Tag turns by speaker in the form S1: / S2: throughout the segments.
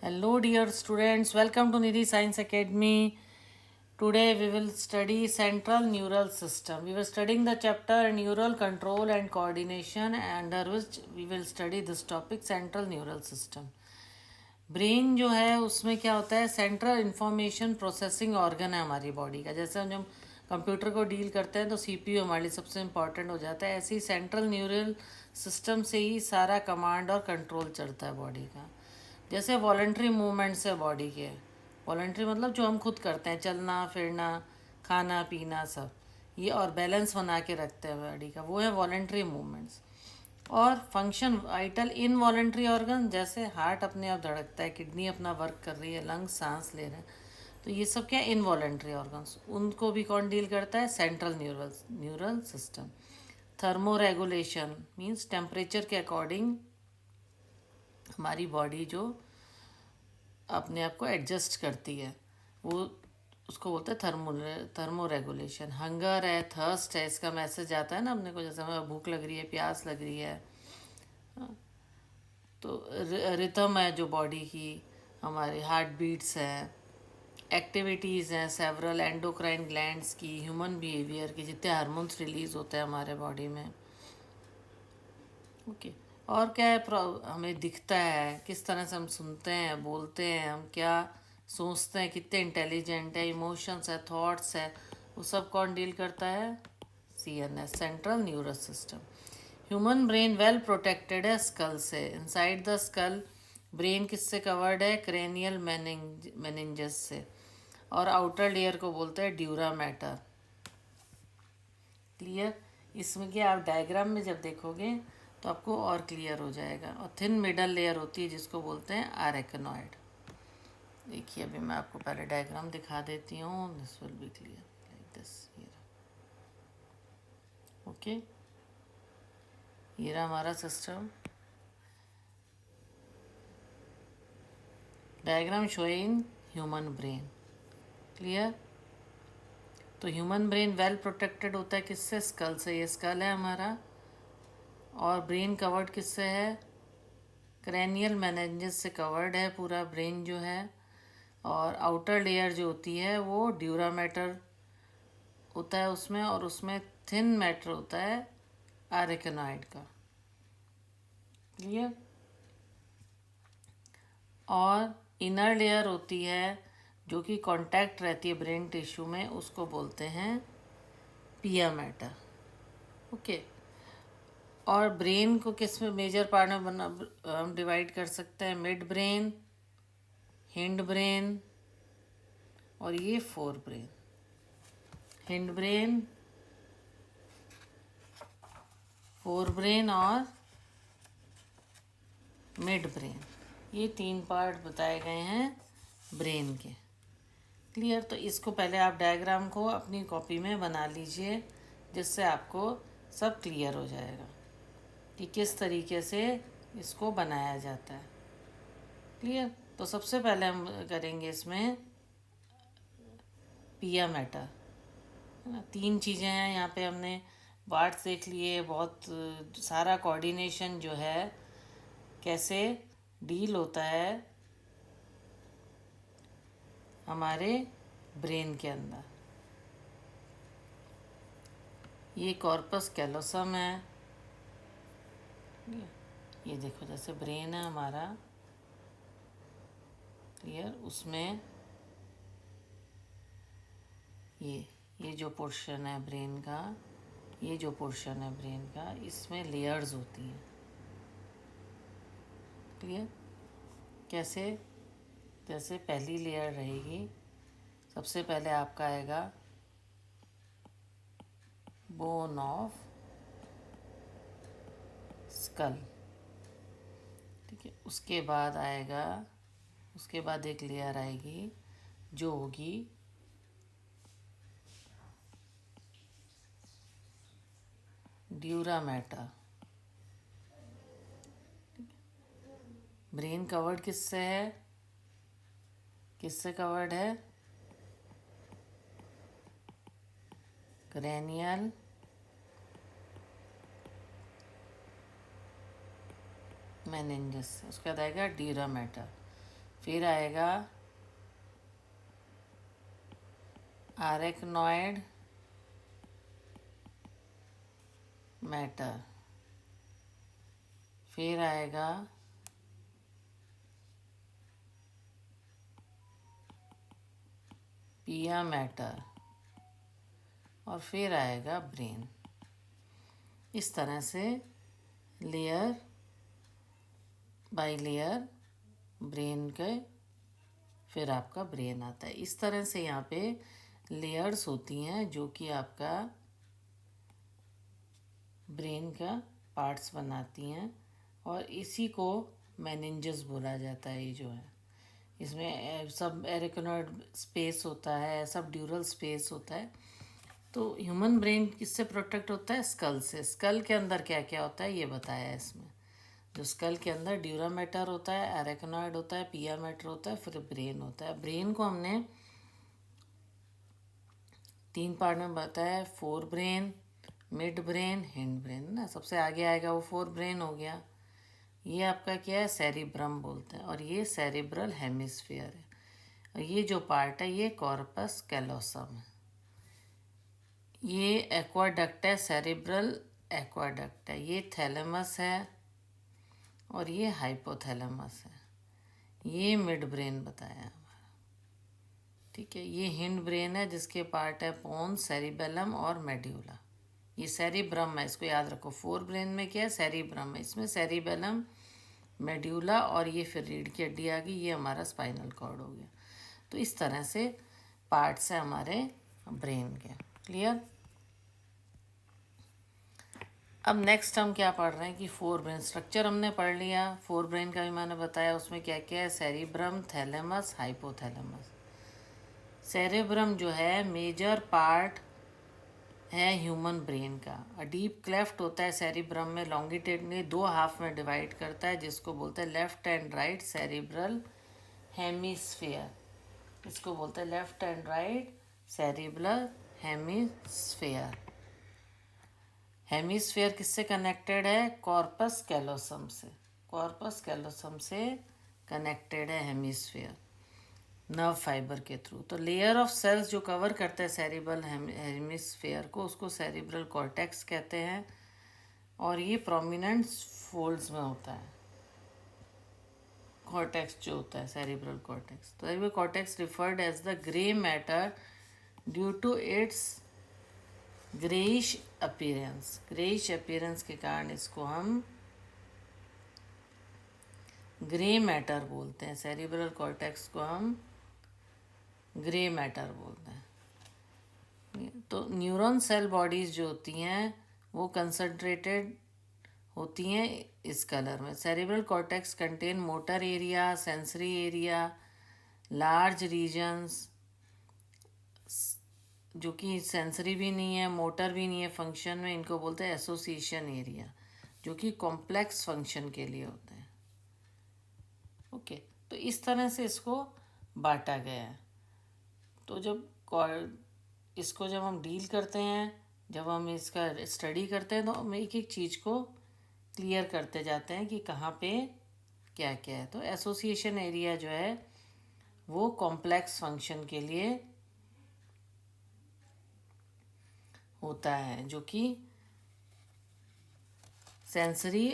S1: Hello, dear students. Welcome to Nidhi Science Academy. Today we will study central neural system. We were studying the chapter neural control and coordination, under which we will study this topic central neural system. Brain जो है उसमें क्या होता है, central information processing organ है हमारी body का। जैसे हम जब कंप्यूटर को डील करते हैं तो सीपीयू हमारे लिए सबसे इम्पॉर्टेंट हो जाता है, ऐसे ही सेंट्रल न्यूरल सिस्टम से ही सारा कमांड और कंट्रोल चलता है बॉडी का। जैसे वॉलंटरी मूवमेंट्स है बॉडी के, वॉलंटरी मतलब जो हम खुद करते हैं, चलना फिरना खाना पीना सब ये, और बैलेंस बना के रखते हैं बॉडी का, वो है वॉलंटरी मूवमेंट्स। और फंक्शन वाइटल इनवॉलेंट्री ऑर्गन, जैसे हार्ट अपने आप धड़कता है, किडनी अपना वर्क कर रही है, लंग्स सांस ले रहे हैं, तो ये सब क्या है, इनवॉलेंट्री ऑर्गन्स। उनको भी कौन डील करता है, central neural system. Thermo regulation means temperature के अकॉर्डिंग हमारी बॉडी जो अपने आप को एडजस्ट करती है, वो उसको बोलते हैं थर्मो रेगुलेशन। हंगर है, थर्स्ट है, इसका मैसेज आता है ना अपने को, जैसे हमें भूख लग रही है, प्यास लग रही है। तो रिथम है जो बॉडी की, हमारे हार्ट बीट्स हैं, एक्टिविटीज़ हैं सेवरल एंडोक्राइन ग्लैंड्स की, ह्यूमन बिहेवियर की, जितने हार्मोन्स रिलीज होते हैं हमारे बॉडी में। ओके। और क्या है, हमें दिखता है, किस तरह से हम सुनते हैं, बोलते हैं, हम क्या सोचते हैं, कितने इंटेलिजेंट है, इमोशंस है, थॉट्स है, वो सब कौन डील करता है, CNS, central neural system. Human brain well protected है स्कल से। इनसाइड द स्कल ब्रेन किससे कवर्ड है, क्रेनियल मेनिंजस से, और आउटर लेयर को बोलते हैं ड्यूरा मैटर। क्लियर? इसमें क्या, आप डायग्राम में जब देखोगे तो आपको और क्लियर हो जाएगा। और थिन मिडल लेयर होती है जिसको बोलते हैं आरेकनॉइड। देखिए अभी मैं आपको पहले डायग्राम दिखा देती हूँ, this will be clear like this. Okay, ये रहा हमारा system. Diagram showing human brain. Clear? तो ह्यूमन ब्रेन वेल प्रोटेक्टेड होता है किससे, स्कल से। ये स्कल है हमारा, और ब्रेन कवर्ड किससे है, क्रेनियल मेनिंजेस से कवर्ड है पूरा ब्रेन जो है। और आउटर लेयर जो होती है वो ड्यूरा मैटर होता है उसमें, और उसमें थिन मैटर होता है आरेकनॉइड का। क्लियर? और इनर लेयर होती है जो कि कांटेक्ट रहती है ब्रेन टिश्यू में, उसको बोलते हैं पिया मैटर। ओके। और ब्रेन को किस में मेजर पार्ट में हम डिवाइड कर सकते हैं, मिड ब्रेन, हिंड ब्रेन, और ये fore brain. Hind brain, fore brain और मिड ब्रेन, ये तीन पार्ट बताए गए हैं ब्रेन के। क्लियर? तो इसको पहले आप डायग्राम को अपनी कॉपी में बना लीजिए, जिससे आपको सब क्लियर हो जाएगा कि किस तरीके से इसको बनाया जाता है। क्लियर? तो सबसे पहले हम करेंगे इसमें पिया मैटर, है ना। तीन चीज़ें हैं यहाँ पे, हमने वार्ड्स देख लिए, बहुत सारा कोऑर्डिनेशन जो है कैसे डील होता है हमारे ब्रेन के अंदर। ये कॉर्पस कैलोसम है, ये देखो जैसे ब्रेन है हमारा। क्लियर? उसमें ये जो पोर्शन है ब्रेन का, ये जो पोर्शन है ब्रेन का, इसमें लेयर्स होती हैं। क्लियर? कैसे? जैसे पहली लेयर रहेगी, सबसे पहले आपका आएगा बोन ऑफ स्कल। ठीक है, उसके बाद आएगा, उसके बाद एक लेयर आएगी जो होगी ड्यूरा मैटर। ब्रेन कवर्ड किससे है, किससे कवर्ड है, क्रेनियल मेनिंजस। उसके बाद आएगा ड्यूरा मैटर। फिर आएगा अरेक्नॉइड मैटर, फिर आएगा पिया मैटर, और फिर आएगा ब्रेन। इस तरह से लेयर बाय लेयर ब्रेन के, फिर आपका ब्रेन आता है। इस तरह से यहाँ पे लेयर्स होती हैं जो कि आपका ब्रेन का पार्ट्स बनाती हैं, और इसी को मेनिंजेस बोला जाता है। ये जो है इसमें सब एरिकनॉइड स्पेस होता है, सब ड्यूरल स्पेस होता है। तो ह्यूमन ब्रेन किससे प्रोटेक्ट होता है? स्कल से। स्कल के अंदर क्या क्या होता है ये बताया है इसमें। जो स्कल के अंदर ड्यूरा मैटर होता है, एरेक्नॉइड होता है, पिया मैटर होता है, फिर ब्रेन होता है। ब्रेन को हमने 3 पार्ट में बताया, fore brain, mid brain, hind brain ना। सबसे आगे आएगा वो फोर ब्रेन हो गया। ये आपका क्या है? सेरिब्रम बोलते हैं, और ये सेरिब्रल हेमिस्फीयर है। और ये जो पार्ट है ये कॉर्पस कैलोसम है। ये एक्वाडक्ट है, सेरिब्रल एक्वाडक्ट है। ये थैलेमस है और ये हाइपोथैलेमस है। ये मिड ब्रेन बताया हमारा, ठीक है। ये हिंड ब्रेन है जिसके पार्ट है पोन्स, सेरिबेलम और मेड्यूला। ये सेरिब्रम है, इसको याद रखो। फोर ब्रेन में क्या है? सेरिब्रम है, इसमें सेरिबेलम, मेड्यूला, और ये फिर रीढ़ की हड्डी आ गई। ये हमारा स्पाइनल कॉर्ड हो गया। तो इस तरह से पार्ट्स हैं हमारे ब्रेन के। क्लियर? अब नेक्स्ट हम क्या पढ़ रहे हैं कि फोर ब्रेन स्ट्रक्चर हमने पढ़ लिया। फोर ब्रेन का भी मैंने बताया, उसमें क्या क्या है? Cerebrum, thalamus, hypothalamus. सेरेब्रम जो है मेजर पार्ट है ह्यूमन ब्रेन का। अ डीप क्लेफ्ट होता है सेरिब्रम में, लॉन्गिट्यूडनली 2 हाफ में डिवाइड करता है, जिसको बोलते हैं left and right cerebral hemisphere. इसको बोलते हैं left and right cerebral hemisphere. Hemisphere किससे कनेक्टेड है? कॉर्पस कैलोसम से। कॉर्पस कैलोसम से कनेक्टेड है हेमिस्फेयर, नर्व फाइबर के थ्रू। तो लेयर ऑफ सेल्स जो कवर करते हैं सेरिब्रल हेमिस्फेयर को, उसको सेरिब्रल कॉर्टेक्स कहते हैं, और ये प्रोमिनेंट फोल्ड्स में होता है। कॉर्टेक्स जो होता है सेरिब्रल कॉर्टेक्स, तो cerebral cortex referred as the grey matter due to its greyish appearance. Greyish appearance के कारण इसको हम ग्रे मैटर बोलते हैं। सेरिब्रल कॉर्टेक्स को हम ग्रे मैटर बोलते हैं। तो न्यूरॉन सेल बॉडीज जो होती हैं वो कंसंट्रेटेड होती हैं इस कलर में। Cerebral cortex contain motor area, sensory area, large regions जो कि सेंसरी भी नहीं है, मोटर भी नहीं है फंक्शन में, इनको बोलते हैं एसोसिएशन एरिया, जो कि कॉम्प्लेक्स फंक्शन के लिए होते हैं। ओके, तो इस तरह से इसको बांटा गया है। तो इसको जब हम डील करते हैं, जब हम इसका स्टडी करते हैं, तो हम एक एक चीज़ को क्लियर करते जाते हैं कि कहाँ पे क्या क्या है। तो एसोसिएशन एरिया जो है वो कॉम्प्लेक्स फंक्शन के लिए होता है, जो कि सेंसरी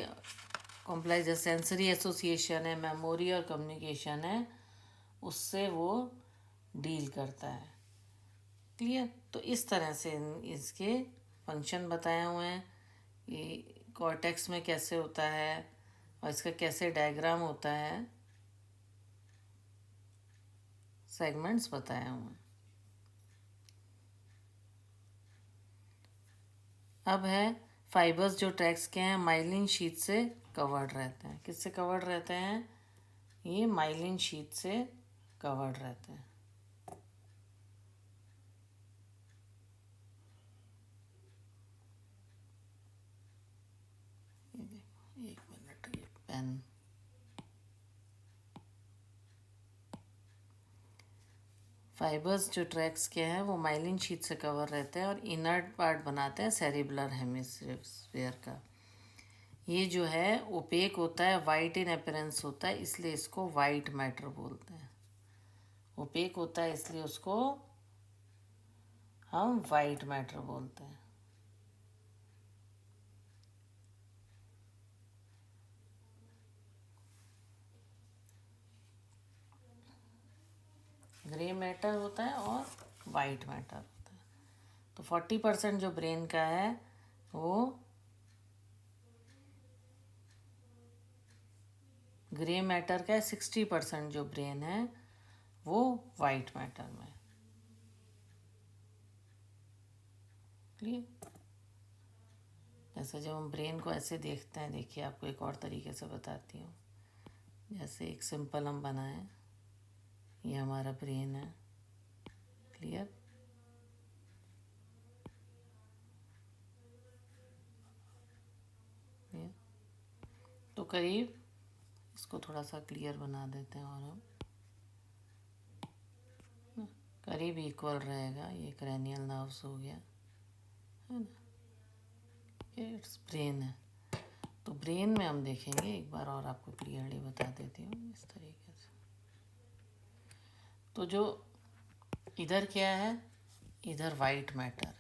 S1: कॉम्प्लेक्स, सेंसरी एसोसिएशन है, मेमोरी और कम्युनिकेशन है, उससे वो डील करता है। क्लियर? तो इस तरह से इसके फंक्शन बताए हुए हैं। ये कॉर्टेक्स में कैसे होता है और इसका कैसे डायग्राम होता है, सेगमेंट्स बताए हुए हैं। अब है फाइबर्स जो ट्रैक्स के हैं माइलिन शीट से कवर्ड रहते हैं। किससे कवर्ड रहते हैं? ये माइलिन शीट से कवर्ड रहते हैं। ये देखो, एक मिनट, ये पेन। फाइबर्स जो ट्रैक्स के हैं वो माइलिन शीट से कवर रहते हैं और इनर्ट पार्ट बनाते हैं सेरिब्रल हेमिस्फीयर का। ये जो है ओपेक होता है, वाइट इन अपीयरेंस होता है, इसलिए इसको वाइट मैटर बोलते हैं। ओपेक होता है इसलिए उसको हम वाइट मैटर बोलते हैं। ग्रे मैटर होता है और वाइट मैटर होता है। तो 40% जो ब्रेन का है वो ग्रे मैटर का है, 60% जो ब्रेन है वो वाइट मैटर में। क्लियर? जैसे जब हम ब्रेन को ऐसे देखते हैं, देखिए आपको एक और तरीके से बताती हूँ। जैसे एक सिंपल हम बनाएं, ये हमारा ब्रेन है। क्लियर? तो करीब इसको थोड़ा सा क्लियर बना देते हैं और हम करीब इक्वल रहेगा। ये क्रैनियल नर्व्स हो गया, है ना? ये इट्स ब्रेन है। तो ब्रेन में हम देखेंगे, एक बार और आपको क्लियरली बता देती हूँ इस तरीके से। तो जो इधर क्या है, इधर वाइट मैटर है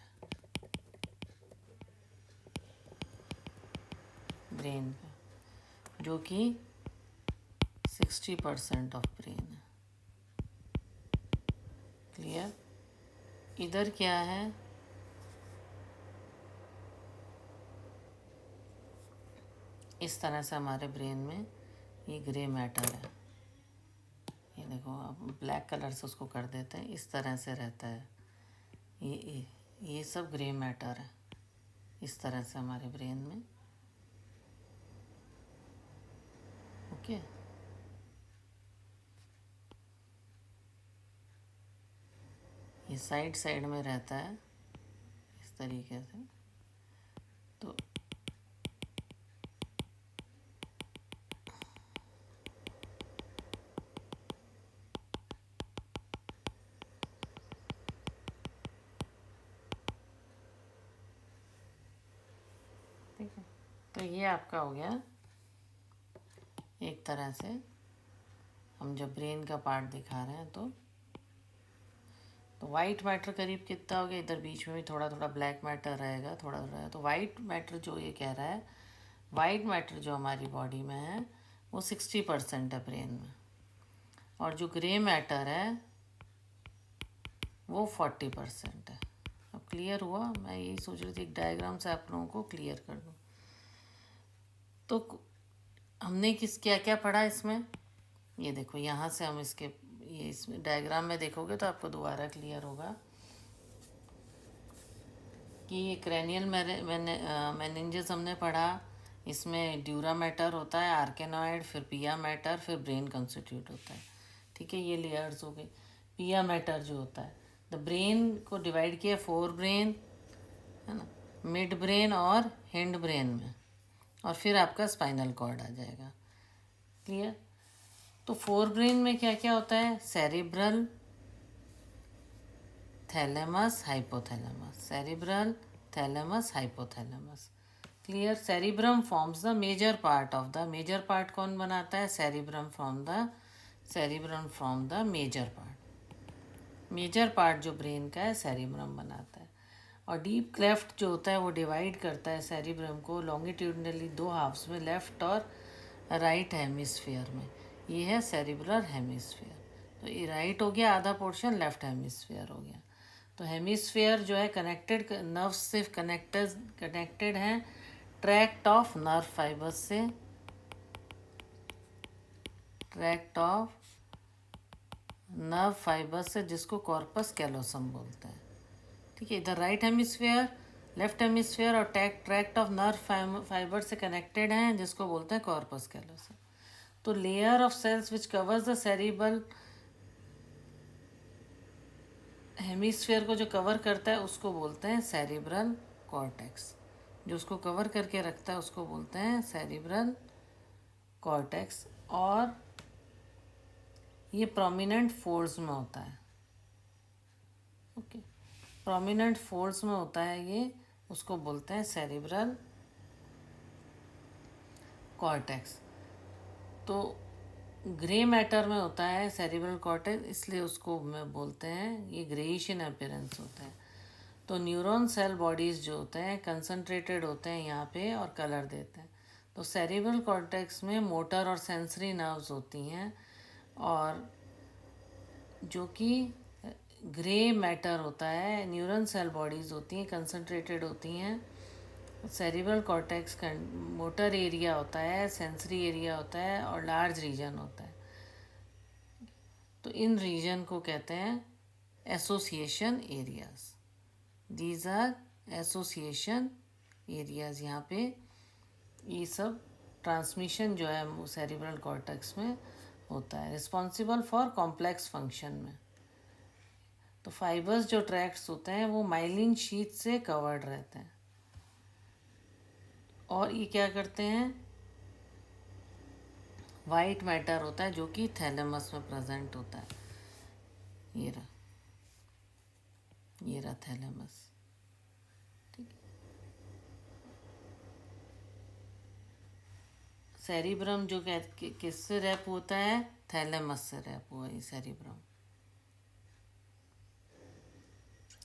S1: ब्रेन का, जो कि 60% ऑफ ब्रेन है। क्लियर? इधर क्या है, इस तरह से हमारे ब्रेन में ये ग्रे मैटर है। ये देखो, अब ब्लैक कलर से उसको कर देते हैं, इस तरह से रहता है। ये सब ग्रे मैटर है इस तरह से हमारे ब्रेन में। ओके, ये साइड साइड में रहता है इस तरीके से। तो ठीक है, तो ये आपका हो गया एक तरह से। हम जब ब्रेन का पार्ट दिखा रहे हैं तो वाइट मैटर करीब कितना हो गया, इधर बीच में भी थोड़ा थोड़ा ब्लैक मैटर रहेगा, थोड़ा थोड़ा। तो वाइट मैटर जो ये कह रहा है, वाइट मैटर जो हमारी बॉडी में है वो 60% है ब्रेन में, और जो ग्रे मैटर है वो 40% है। अब क्लियर हुआ? मैं यही सोच रही थी एक डायग्राम से आप लोगों को क्लियर कर दूँ। तो हमने क्या क्या पढ़ा इसमें, ये देखो, यहाँ से हम ये इसमें डायग्राम में देखोगे तो आपको दोबारा क्लियर होगा कि ये क्रैनियल मेनिंजेस हमने पढ़ा। इसमें ड्यूरा मैटर होता है, आर्केनॉइड, फिर पिया मैटर, फिर ब्रेन कंस्टिट्यूट होता है। ठीक है, ये लेयर्स हो गई। पिया मैटर जो होता है, द ब्रेन को डिवाइड किया 4 ब्रेन, है ना, मिड ब्रेन और हिंड ब्रेन में, और फिर आपका स्पाइनल कॉर्ड आ जाएगा। क्लियर? तो 4 ब्रेन में क्या क्या होता है, cerebral, thalamus, hypothalamus, cerebral, thalamus, hypothalamus. Clear? Cerebrum forms the major part of the, major part कौन बनाता है, cerebrum from the major part. Major part जो ब्रेन का है सेरिब्रम बनाता है। और डीप क्लेफ्ट जो होता है वो डिवाइड करता है सेरिब्रम को लॉन्गिट्यूडनली 2 हाफ्स में, लेफ्ट और राइट हेमिस्फीयर में। ये है सेरिब्रल हेमिस्फीयर। तो ये राइट हो गया आधा पोर्शन, लेफ्ट हेमिस्फीयर हो गया। तो हेमिस्फीयर जो है कनेक्टेड नर्व से कनेक्टेड हैं ट्रैक्ट ऑफ नर्व फाइबर्स से, ट्रैक्ट ऑफ नर्व फाइबर्स से, जिसको कॉर्पस कैलोसम बोलते हैं। ठीक है, इधर राइट हेमिस्फीयर, लेफ्ट हेमिस्फीयर और ट्रैक्ट ऑफ नर्व फाइबर से कनेक्टेड हैं, जिसको बोलते हैं कॉर्पस कैलोसम। तो layer of cells which covers the cerebral hemisphere को जो कवर करता है उसको बोलते हैं सेरिब्रल कॉर्टेक्स। जो उसको कवर करके रखता है उसको बोलते हैं सेरिब्रल कॉर्टेक्स। और ये प्रोमिनेंट फोल्ड्स में होता है। ओके, प्रोमिनेंट फोल्ड्स में होता है ये, उसको बोलते हैं सेरिब्रल कॉर्टेक्स। तो ग्रे मैटर में होता है सेरिब्रल कॉर्टेक्स, इसलिए उसको में बोलते हैं ये ग्रेइश इन अपीयरेंस होता है। तो न्यूरॉन सेल बॉडीज़ जो होते हैं कंसंट्रेटेड होते हैं यहाँ पे और कलर देते हैं। तो सेरिब्रल कॉर्टेक्स में मोटर और सेंसरी नर्व्स होती हैं, और जो कि ग्रे मैटर होता है, न्यूरॉन सेल बॉडीज़ होती हैं, कंसंट्रेटेड होती हैं। सेरिब्रल कॉर्टेक्स का मोटर एरिया होता है, सेंसरी एरिया होता है और लार्ज रीजन होता है। तो इन रीजन को कहते हैं association areas. These are association areas. यहाँ पे ये सब ट्रांसमिशन जो है सेरिब्रल कॉर्टेक्स में होता है, रिस्पॉन्सिबल फॉर कॉम्प्लेक्स फंक्शन में। तो फाइबर्स जो ट्रैक्ट्स होते हैं वो माइलिन शीट से कवर्ड रहते हैं, और ये क्या करते हैं, वाइट मैटर होता है जो कि थैलेमस में प्रेजेंट होता है। ये रहा थैलेमस। ठीक है। सेरिब्रम जो किससे रैप होता है, थैलेमस से रैप हुआ ये सेरिब्रम।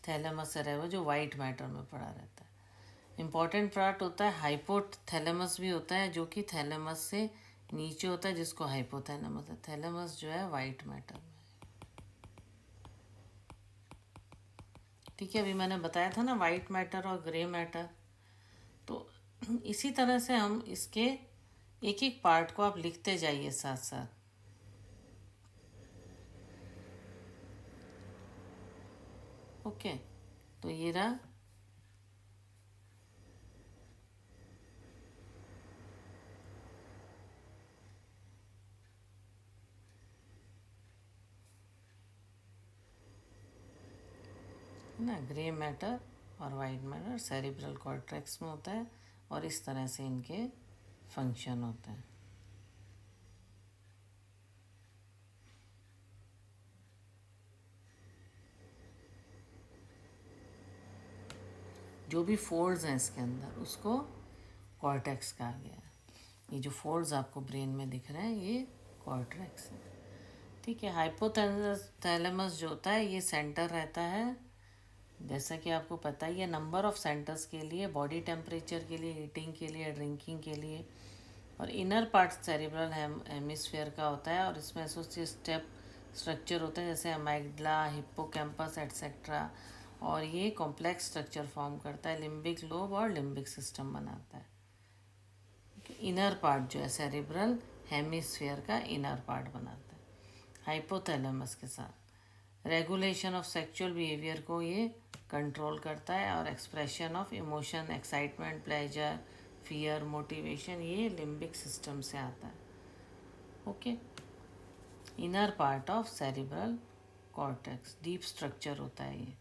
S1: थैलेमस से रैप हुआ जो वाइट मैटर में पड़ा रहता है। इम्पॉर्टेंट पार्ट होता है हाइपोथैलेमस भी होता है, जो कि थैलेमस से नीचे होता है, जिसको हाइपोथैलेमस है। थैलेमस जो है वाइट मैटर में। ठीक है, अभी मैंने बताया था ना वाइट मैटर और ग्रे मैटर। तो इसी तरह से हम इसके एक एक पार्ट को आप लिखते जाइए साथ साथ। ओके, तो ये रहा ना, ग्रे मैटर और वाइट मैटर सेरिब्रल कॉर्टेक्स में होता है, और इस तरह से इनके फंक्शन होते हैं। जो भी फोल्ड्स हैं इसके अंदर उसको कॉर्टेक्स कहा गया है। ये जो फोल्ड्स आपको ब्रेन में दिख रहे हैं ये कॉर्टेक्स है। ठीक है, हाइपोथैलेमस जो होता है ये सेंटर रहता है, जैसा कि आपको पता ही है, नंबर ऑफ सेंटर्स के लिए, बॉडी टेम्परेचर के लिए, हीटिंग के लिए, ड्रिंकिंग के लिए। और इनर पार्ट सेरिब्रल हेमिस्फीयर का होता है, और इसमें एसोसिएट स्टेप स्ट्रक्चर होते हैं जैसे अमाइगडला, हिप्पोकैम्पस एटसेट्रा। और ये कॉम्प्लेक्स स्ट्रक्चर फॉर्म करता है, लिम्बिक लोब और लिम्बिक सिस्टम बनाता है। इनर पार्ट जो है सेरिब्रल हेमिस्फीयर का इनर पार्ट बनाता है हाइपोथैलेमस के साथ। रेगुलेशन ऑफ सेक्सुअल बिहेवियर को ये कंट्रोल करता है, और expression of emotion, excitement, pleasure, fear, motivation, ये लिम्बिक सिस्टम से आता है। Okay, inner part of cerebral cortex, deep structure होता है ये।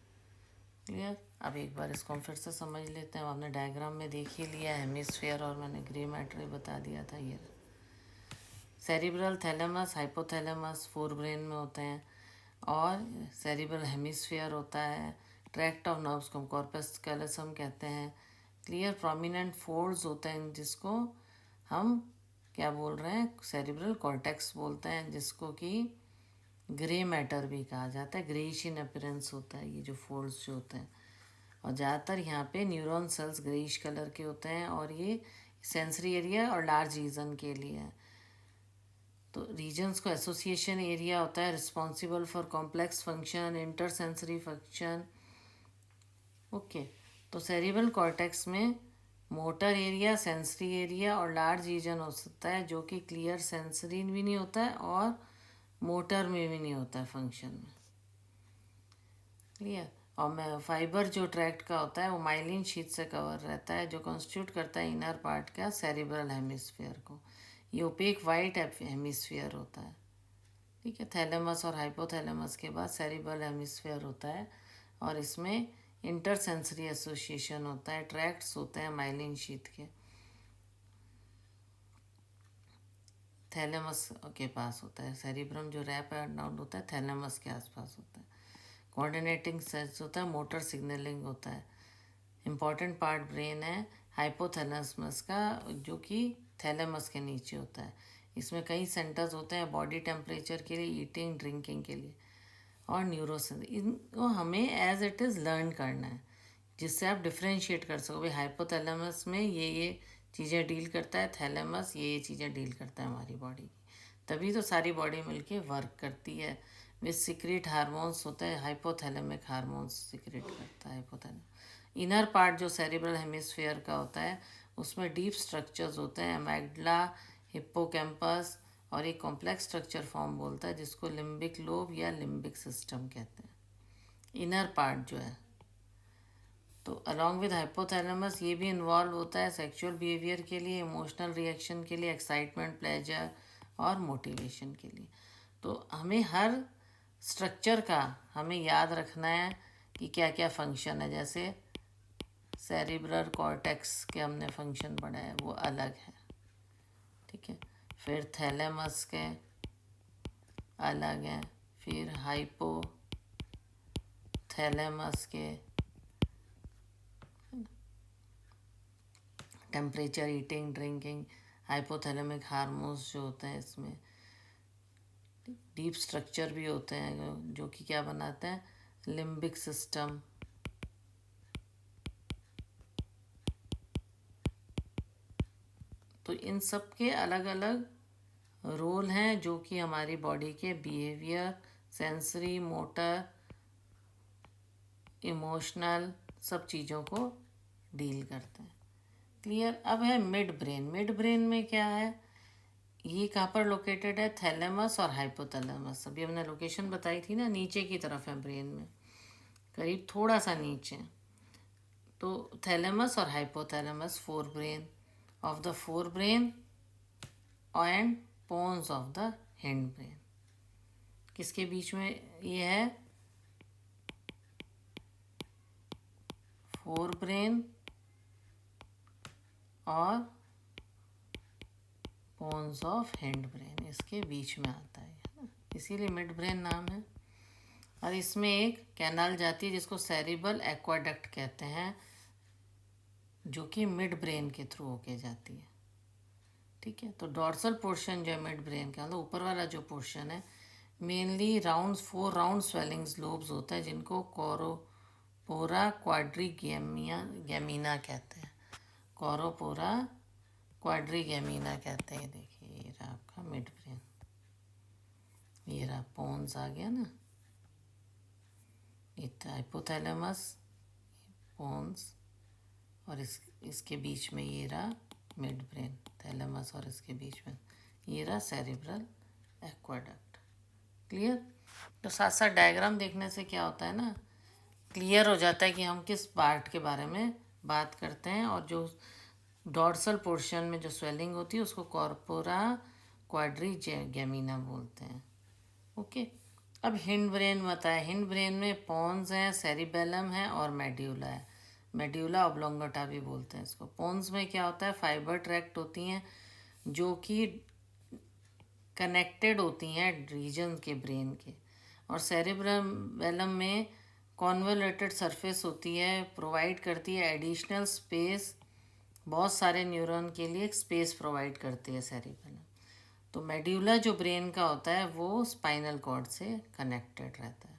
S1: क्लियर? अब एक बार इसको हम फिर से समझ लेते हैं। आपने डायग्राम में देख ही लिया हेमिस्फीयर, और मैंने ग्रे मैटर ही बता दिया था। ये cerebral thalamus, hypothalamus fore brain में होते हैं, और सेरिब्रल हेमिस्फीयर होता है। ट्रैक्ट ऑफ नर्व्स को कॉर्पस कैलोसम कहते हैं। क्लियर? प्रोमिनेंट फोल्ड्स होते हैं जिसको हम क्या बोल रहे हैं, सेरिब्रल कॉर्टेक्स बोलते हैं, जिसको कि ग्रे मैटर भी कहा जाता है। ग्रेइश इन अपीयरेंस होता है ये जो फोल्ड्स जो होते हैं, और ज़्यादातर यहाँ पे न्यूरॉन सेल्स ग्रेइश कलर के होते हैं, और ये सेंसरी एरिया और लार्ज रीजन के लिए है। तो रीजन्स को एसोसिएशन एरिया होता है, responsible for complex function, inter sensory function. Okay, तो सेरिब्रल कॉर्टेक्स में मोटर एरिया, सेंसरी एरिया और लार्ज रीजन हो सकता है, जो कि क्लियर सेंसरी भी नहीं होता है और मोटर में भी नहीं होता है फंक्शन में। क्लियर? और मैं फाइबर जो ट्रैक्ट का होता है वो माइलिन शीट से कवर रहता है, जो कॉन्स्टिट्यूट करता है इनर पार्ट का सेरिब्रल हेमिस्फीयर को। ये ओपेक वाइट हेमिस्फीयर होता है। ठीक है, थैलेमस और हाइपोथैलेमस के बाद सेरिब्रल हेमिस्फीयर होता है, और इसमें इंटरसेंसरी एसोसिएशन होता है, ट्रैक्ट्स होते हैं माइलिन शीट के। थैलेमस के पास होता है सेरिब्रम, जो रैप अराउंड होता है थैलेमस के आसपास होता है। कोऑर्डिनेटिंग सेल्स होता है, मोटर सिग्नलिंग होता है। इम्पॉर्टेंट पार्ट ब्रेन है हाइपोथैलेमस का, जो कि थैलेमस के नीचे होता है। इसमें कई सेंटर्स होते हैं बॉडी टेम्परेचर के लिए, ईटिंग ड्रिंकिंग के लिए और न्यूरोसेंस। इनको हमें एज इट इज़ लर्न करना है, जिससे आप डिफ्रेंशिएट कर सको भाई हाइपोथैलेमस में ये चीज़ें डील करता है, थैलेमस ये चीज़ें डील करता है हमारी बॉडी की। तभी तो सारी बॉडी मिलके वर्क करती है। विच सिक्रेट हार्मोन्स होते हैं, हाइपोथैलेमिक हार्मोन्स सिक्रेट करता है हाइपोथैलेमस। इनर पार्ट जो सेरिब्रल हेमिस्फीयर का होता है उसमें डीप स्ट्रक्चर्स होते हैं, एमेग्डला, हिप्पोकैम्पस, और एक कॉम्प्लेक्स स्ट्रक्चर फॉर्म बोलता है जिसको लिम्बिक लोब या लिम्बिक सिस्टम कहते हैं। इनर पार्ट जो है, तो अलॉन्ग विद हाइपोथैलेमस ये भी इन्वॉल्व होता है सेक्सुअल बिहेवियर के लिए, इमोशनल रिएक्शन के लिए, एक्साइटमेंट, प्लेजर और मोटिवेशन के लिए। तो हमें हर स्ट्रक्चर का हमें याद रखना है कि क्या क्या फंक्शन है। जैसे सेरिब्रल कॉर्टेक्स के हमने फंक्शन पढ़ा है वो अलग है, ठीक है। फिर थैलेमस के अलग हैं, फिर हाइपोथैलेमस के temperature, eating drinking, hypothalamic hormones जो होते हैं इसमें डीप स्ट्रक्चर भी होते हैं जो कि क्या बनाते हैं, लिम्बिक सिस्टम। तो इन सब के अलग अलग रोल हैं जो कि हमारी बॉडी के बिहेवियर, सेंसरी, मोटर, इमोशनल सब चीज़ों को डील करते हैं। क्लियर। अब है मिड ब्रेन। मिड ब्रेन में क्या है, ये कहाँ पर लोकेटेड है, थैलेमस और हाइपोथैलेमस। अभी हमने लोकेशन बताई थी ना, नीचे की तरफ है ब्रेन में, करीब थोड़ा सा नीचे। तो थैलेमस और hypothalamus, fore brain of the fore brain and pons of the hind brain. किसके बीच में ये है, फोर ब्रेन और पोन्स ऑफ हिंड ब्रेन, इसके बीच में आता है ना, इसीलिए मिड ब्रेन नाम है। और इसमें एक कैनाल जाती है जिसको सेरिब्रल एक्वाडक्ट कहते हैं, जो कि मिड ब्रेन के थ्रू होके जाती है, ठीक है। तो डॉर्सल पोर्शन जो है मिड ब्रेन का, मतलब ऊपर वाला जो पोर्शन है, mainly four round swellings lobes होता है जिनको कोरोपोरा क्वाड्रीगेमिना कहते हैं। कोरोपोरा क्वाड्रीगेमिना कहते हैं। देखिए ये रहा आपका मिड ब्रेन, ये रहा पोन्स आ गया ना, ये हाइपोथैलेमस, पोन्स, और इसके बीच में ये रहा मिड ब्रेन, थैलेमस, और इसके बीच में ये रहा सेरिब्रल एक्वाडक्ट। क्लियर। तो साथ साथ डायग्राम देखने से क्या होता है ना, क्लियर हो जाता है कि हम किस पार्ट के बारे में बात करते हैं। और जो डॉर्सल पोर्शन में जो स्वेलिंग होती है उसको कॉर्पोरा क्वाड्रीगेमिना बोलते हैं। ओके। अब हिंड ब्रेन बताए। हिंड ब्रेन में पोन्स हैं, सेरिबेलम है और मेड्यूला है। मेड्यूला ऑब्लोंगेटा भी बोलते हैं इसको। पोन्स में क्या होता है, फाइबर ट्रैक्ट होती हैं जो कि कनेक्टेड होती हैं रीजन के ब्रेन के। और सेरिबेलम में कॉन्वोल्यूटेड सरफेस होती है, प्रोवाइड करती है एडिशनल स्पेस, बहुत सारे न्यूरॉन के लिए स्पेस प्रोवाइड करती है सेरिबेलम। तो मेड्यूला जो ब्रेन का होता है वो स्पाइनल कॉर्ड से कनेक्टेड रहता है।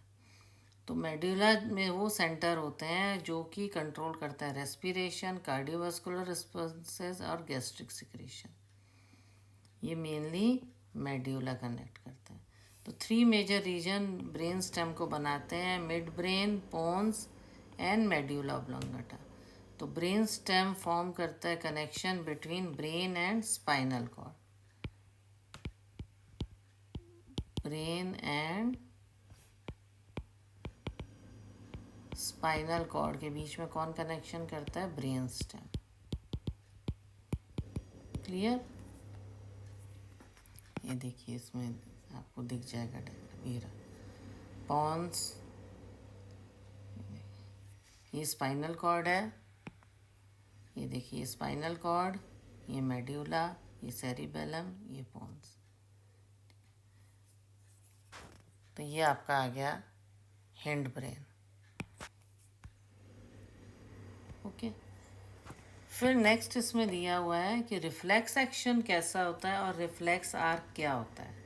S1: तो मेड्यूला में वो सेंटर होते हैं जो कि कंट्रोल करता है रेस्पिरेशन, कार्डियोवास्कुलर रिस्पॉन्सेस और गैस्ट्रिक सिक्रीशन। ये मेनली मेड्यूला कनेक्ट करता है। तो three major region brain stem को बनाते हैं, mid brain, pons and medulla oblongata. तो ब्रेन स्टेम फॉर्म करता है connection between brain and spinal cord. Brain and spinal cord के बीच में कौन कनेक्शन करता है, ब्रेन स्टेम। क्लियर। ये देखिए इसमें आपको दिख जाएगा डायग्राम, ये रहा पॉन्स, ये स्पाइनल कॉर्ड है, ये देखिए स्पाइनल कॉर्ड, ये मेड्यूला, ये सेरिबेलम, ये पोन्स। तो ये आपका आ गया हिंड ब्रेन। ओके। फिर नेक्स्ट इसमें दिया हुआ है कि रिफ्लेक्स एक्शन कैसा होता है और रिफ्लेक्स आर्क क्या होता है।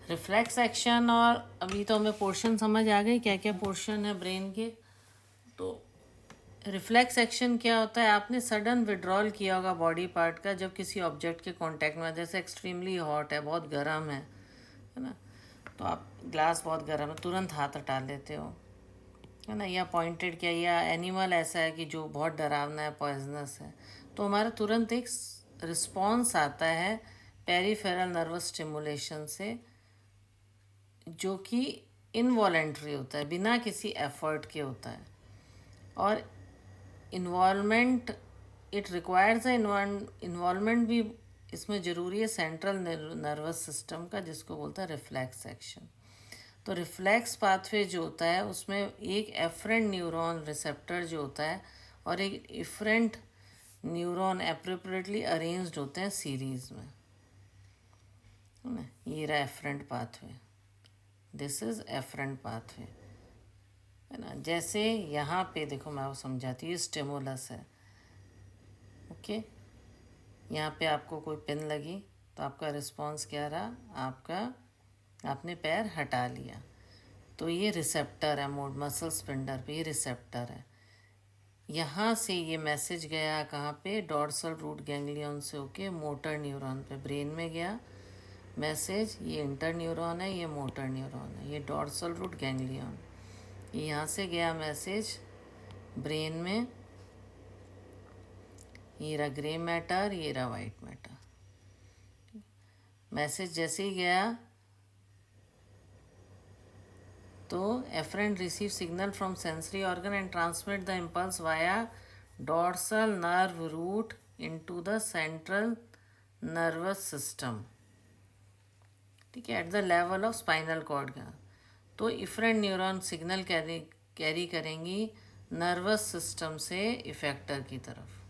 S1: रिफ्लेक्स एक्शन, और अभी तो हमें पोर्शन समझ आ गई क्या क्या पोर्शन है ब्रेन के। तो रिफ्लेक्स एक्शन क्या होता है, आपने सडन विड्रॉल किया होगा बॉडी पार्ट का जब किसी ऑब्जेक्ट के कांटेक्ट में, जैसे एक्सट्रीमली हॉट है, बहुत गर्म है ना, तो आप ग्लास बहुत गर्म है तुरंत हाथ हटा लेते हो, है ना, या पॉइंटेड किया, या एनिमल ऐसा है कि जो बहुत डरावना है, पॉइजनस है, तो हमारा तुरंत एक रिस्पॉन्स आता है पेरिफेरल नर्वस स्टिमुलेशन से, जो कि इनवॉलेंट्री होता है, बिना किसी एफर्ट के होता है। और इन्वॉल्वमेंट, इट रिक्वायर्स इन्वॉल्वमेंट भी इसमें ज़रूरी है सेंट्रल नर्वस सिस्टम का, जिसको बोलता है रिफ्लेक्स एक्शन। तो रिफ्लेक्स पाथवे जो होता है उसमें एक एफरेंट न्यूरॉन रिसेप्टर जो होता है और एक इफरेंट न्यूरॉन एप्रोप्रिएटली अरेंज्ड होते हैं सीरीज में, है ना। ये रहा afferent pathway, this is afferent pathway, है ना। जैसे यहाँ पे देखो, मैं वो समझाती हूँ, स्टिमुलस है, ओके। यहाँ पे आपको कोई पिन लगी तो आपका रिस्पॉन्स क्या रहा, आपने पैर हटा लिया, तो ये रिसेप्टर है, मोड मसल स्पिंडर पे ये रिसेप्टर है। यहाँ से ये मैसेज गया कहाँ पे, डॉर्सल रूट गैंग्लियन से होके मोटर न्यूरॉन पे, ब्रेन में गया मैसेज। ये इंटर न्यूरॉन है, ये मोटर न्यूरॉन है, ये डॉर्सल रूट गैंग्लियन। ये यहाँ से गया मैसेज ब्रेन में, ये रहा ग्रे मैटर, ये रहा वाइट मैटर। मैसेज जैसे ही गया तो afferent receive signal from sensory organ and transmit the impulse via dorsal nerve root into the central nervous system, ठीक है, at the level of spinal cord का। तो इफरेंट न्यूरॉन सिग्नल कैरी करेंगी nervous system से effector की तरफ,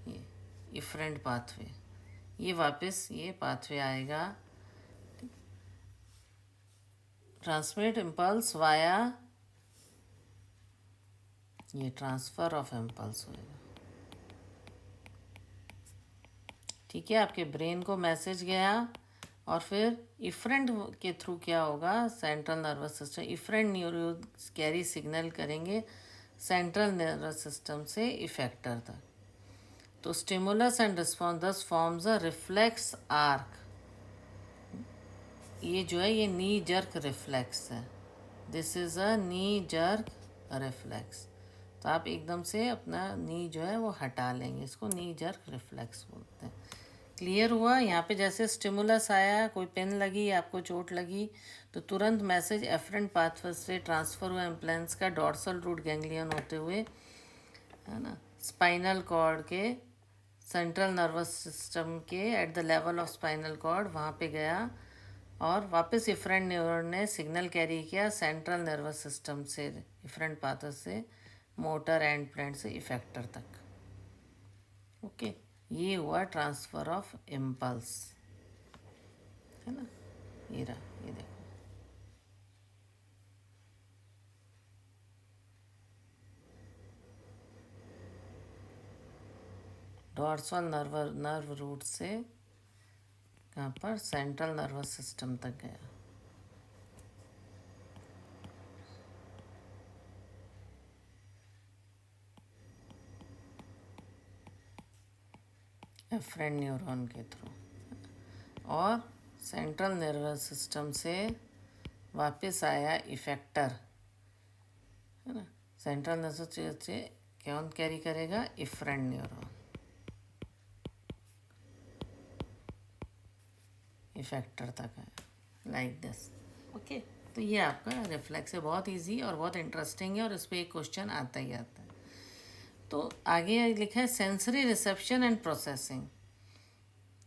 S1: ये efferent pathway, ये वापस ये पाथवे आएगा, ट्रांसमिट इम्पल्स वाया, ये ट्रांसफ़र ऑफ इम्पल्स होएगा, ठीक है। आपके ब्रेन को मैसेज गया और फिर इफरेंट के थ्रू क्या होगा, central nervous system, efferent neurons carry signal करेंगे सेंट्रल नर्वस सिस्टम से इफेक्टर तक। तो स्टिमुलस एंड रिस्पॉन्स दस फॉर्म्स अ रिफ्लेक्स आर्क। ये जो है ये नी जर्क रिफ्लेक्स है, this is a knee jerk reflex. तो आप एकदम से अपना नी जो है वो हटा लेंगे, इसको नी जर्क रिफ्लेक्स बोलते हैं। क्लियर हुआ। यहाँ पे जैसे स्टिमुलस आया, कोई पेन लगी, आपको चोट लगी, तो तुरंत मैसेज एफरेंट पाथवे से ट्रांसफ़र हुआ इम्प्लांट्स का डॉर्सल रूट गैंग्लियन होते हुए, है ना, स्पाइनल कॉर्ड के सेंट्रल नर्वस सिस्टम के at the level of spinal cord, वहाँ पे गया और वापस इफरेंट न्यूरॉन ने सिग्नल कैरी किया सेंट्रल नर्वस सिस्टम से, इफरेंट पाथवे से मोटर एंड प्लांट से इफेक्टर तक, ओके। ये हुआ ट्रांसफ़र ऑफ इम्पल्स, है ना। ये रहा, ये देखो, डॉर्सल नर्व रूट से कहाँ पर, सेंट्रल नर्वस सिस्टम तक गया। एफरेंट न्यूरॉन के थ्रू, और सेंट्रल नर्वस सिस्टम से वापस आया इफेक्टर, है ना। सेंट्रल नर्वस सिस्टम से कौन कैरी करेगा, इफरेंट न्यूरॉन, इफेक्टर तक है, लाइक दिस, ओके। तो ये आपका रिफ्लेक्स है, बहुत इजी और बहुत इंटरेस्टिंग है, और इस पर एक क्वेश्चन आता ही आता है। तो आगे लिखा है सेंसरी रिसेप्शन एंड प्रोसेसिंग।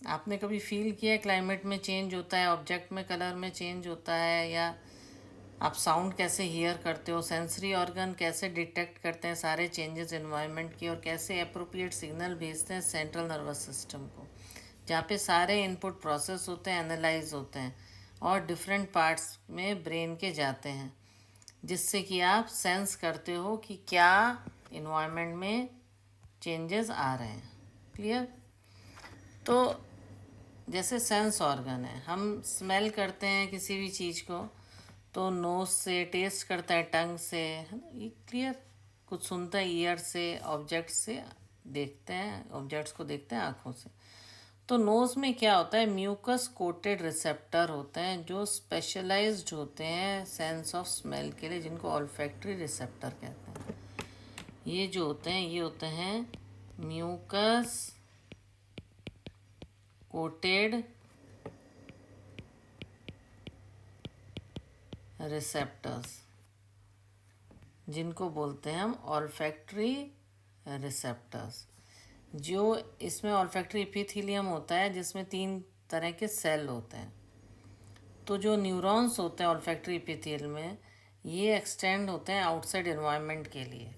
S1: आपने कभी फील किया है क्लाइमेट में चेंज होता है, ऑब्जेक्ट में कलर में चेंज होता है, या आप साउंड कैसे हियर करते हो, सेंसरी ऑर्गन कैसे डिटेक्ट करते हैं सारे चेंजेस इन्वायरमेंट की, और कैसे अप्रोप्रिएट सिग्नल भेजते हैं सेंट्रल नर्वस सिस्टम को, जहाँ पे सारे इनपुट प्रोसेस होते हैं, एनालाइज होते हैं और डिफरेंट पार्ट्स में ब्रेन के जाते हैं, जिससे कि आप सेंस करते हो कि क्या इन्वायरमेंट में चेंजेस आ रहे हैं। क्लियर? तो जैसे सेंस ऑर्गन है, हम स्मेल करते हैं किसी भी चीज़ को तो नोज से, टेस्ट करता है टंग से, है ना, ये क्लियर। कुछ सुनता है ईयर से, ऑब्जेक्ट से देखते हैं, ऑब्जेक्ट्स को देखते हैं आँखों से। तो नोज़ में क्या होता है, म्यूकस कोटेड रिसेप्टर होते हैं जो स्पेशलाइज्ड होते हैं सेंस ऑफ स्मेल के लिए, जिनको ऑल्फैक्टरी रिसेप्टर कहते हैं। ये जो होते हैं ये होते हैं म्यूकस कोटेड रिसेप्टर्स, जिनको बोलते हैं हम ऑल्फैक्टरी रिसेप्टर्स। जो इसमें ऑल्फैक्टरी एपिथेलियम होता है जिसमें 3 तरह के सेल होते हैं। तो जो न्यूरॉन्स होते हैं ऑल्फैक्टरी एपिथेलियम में, ये एक्सटेंड होते हैं आउटसाइड एनवायरनमेंट के लिए।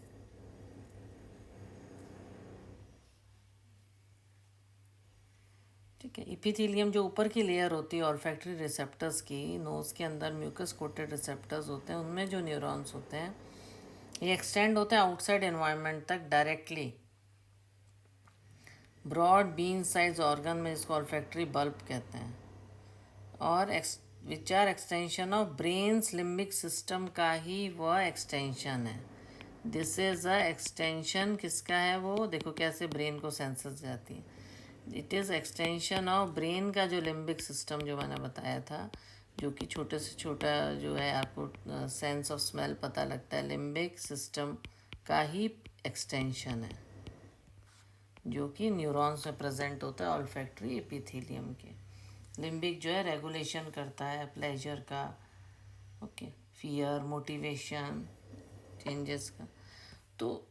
S1: ठीक है, एपिथेलियम जो ऊपर की लेयर होती है ऑल्फैक्टरी रिसेप्टर्स की, नोज़ के अंदर म्यूकस कोटेड रिसेप्टर्स होते हैं, उनमें जो न्यूरॉन्स होते हैं ये एक्सटेंड होते हैं आउटसाइड एनवायरनमेंट तक directly. Broad bean size organ में इसको ऑल्फैक्टरी बल्ब कहते हैं, और which are extension of brain's limbic system का ही वह एक्सटेंशन है। दिस इज़ अ एक्सटेंशन किसका है, वो देखो कैसे ब्रेन को सेंसेस जाती है। It is extension of brain का जो लिम्बिक सिस्टम जो मैंने बताया था, जो कि छोटे से छोटा जो है आपको सेंस ऑफ स्मेल पता लगता है, लिम्बिक सिस्टम का ही एक्सटेंशन है, जो कि न्यूरॉन्स में प्रेजेंट होता है ऑल्फैक्टरी एपिथेलियम के। लिम्बिक जो है रेगुलेशन करता है प्लेजर का, ओके, फियर, मोटिवेशन, चेंजेस का। तो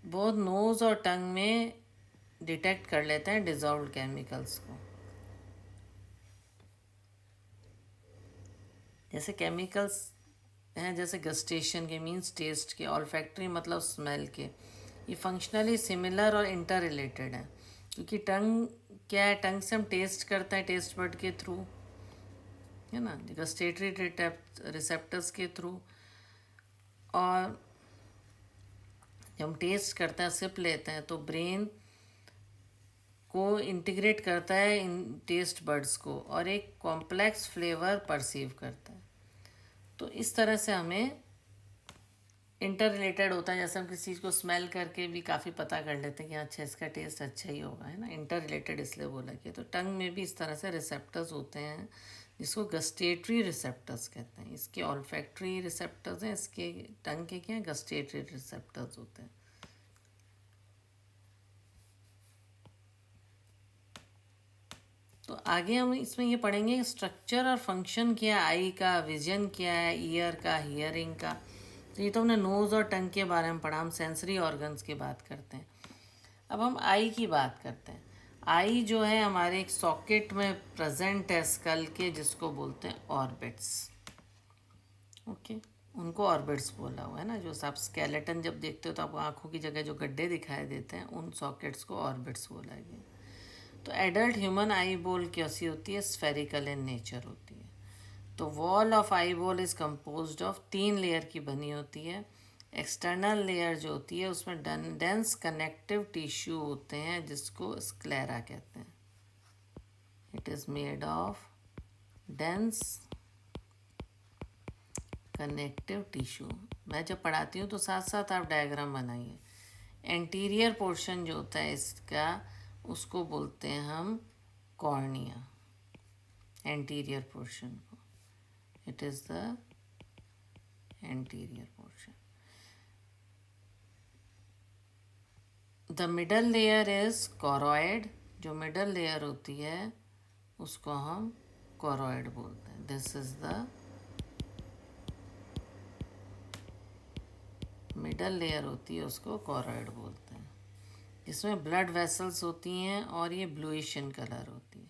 S1: बहुत नोज़ और टंग में डिटेक्ट कर लेते हैं डिजॉल्व्ड केमिकल्स को। जैसे केमिकल्स हैं, जैसे गस्टेशन के मीन्स टेस्ट के, ऑल्फैक्टरी मतलब स्मेल के, ये फंक्शनली सिमिलर और इंटर रिलेटेड है। क्योंकि टंग क्या है, टंग से हम टेस्ट करते हैं टेस्ट बड के थ्रू, है ना, गस्टेटरी रिसेप्टर्स के थ्रू, और जब हम टेस्ट करते हैं, सिप लेते हैं, तो ब्रेन को इंटीग्रेट करता है इन टेस्ट बड्स को और एक कॉम्प्लेक्स फ्लेवर परसीव करता है। तो इस तरह से हमें इंटर रिलेटेड होता है। जैसे हम किसी चीज़ को स्मेल करके भी काफ़ी पता कर लेते हैं कि अच्छा इसका टेस्ट अच्छा ही होगा, है ना, इंटर रिलेटेड इसलिए बोला कि। तो टंग में भी इस तरह से रिसेप्टर्स होते हैं जिसको गस्टेटरी रिसेप्टर्स कहते हैं। इसके ऑल्फैक्टरी रिसेप्टर्स हैं, इसके टंग के क्या हैं, गस्टेटरी रिसेप्टर्स होते हैं। तो आगे हम इसमें ये पढ़ेंगे स्ट्रक्चर और फंक्शन क्या है आई का, विजन क्या है, ईयर का, हियरिंग का। तो ये तो हमने नोज़ और टंग के बारे में पढ़ा, हम सेंसरी ऑर्गन्स की बात करते हैं। अब हम आई की बात करते हैं। आई जो है हमारे एक सॉकेट में प्रेजेंट है स्कल के, जिसको बोलते हैं ऑर्बिट्स। ओके, उनको ऑर्बिट्स बोला हुआ है ना। जो आप स्केलेटन जब देखते हो तो आपको आँखों की जगह जो गड्ढे दिखाई देते हैं, उन सॉकेट्स को ऑर्बिट्स बोला गया। तो एडल्ट ह्यूमन आई बॉल कैसी होती है, स्फेरिकल इन नेचर होती है। तो wall of eye ball is composed of 3 layer की बनी होती है। एक्सटर्नल लेयर जो होती है उसमें डेंस कनेक्टिव टिश्यू होते हैं जिसको स्क्लेरा कहते हैं। It is made of dense connective tissue. मैं जब पढ़ाती हूँ तो साथ साथ आप डायग्राम बनाइए। एंटीरियर पोर्शन जो होता है इसका, उसको बोलते हैं हम कॉर्निया, एंटीरियर पोर्शन को। It is the anterior portion. The middle layer is choroid. जो मिडल लेयर होती है उसको हम कोरोइड बोलते हैं। This is the middle layer होती है, उसको कोरोइड बोलते हैं। इसमें ब्लड वेसल्स होती हैं और ये ब्लूइश इन कलर होती है।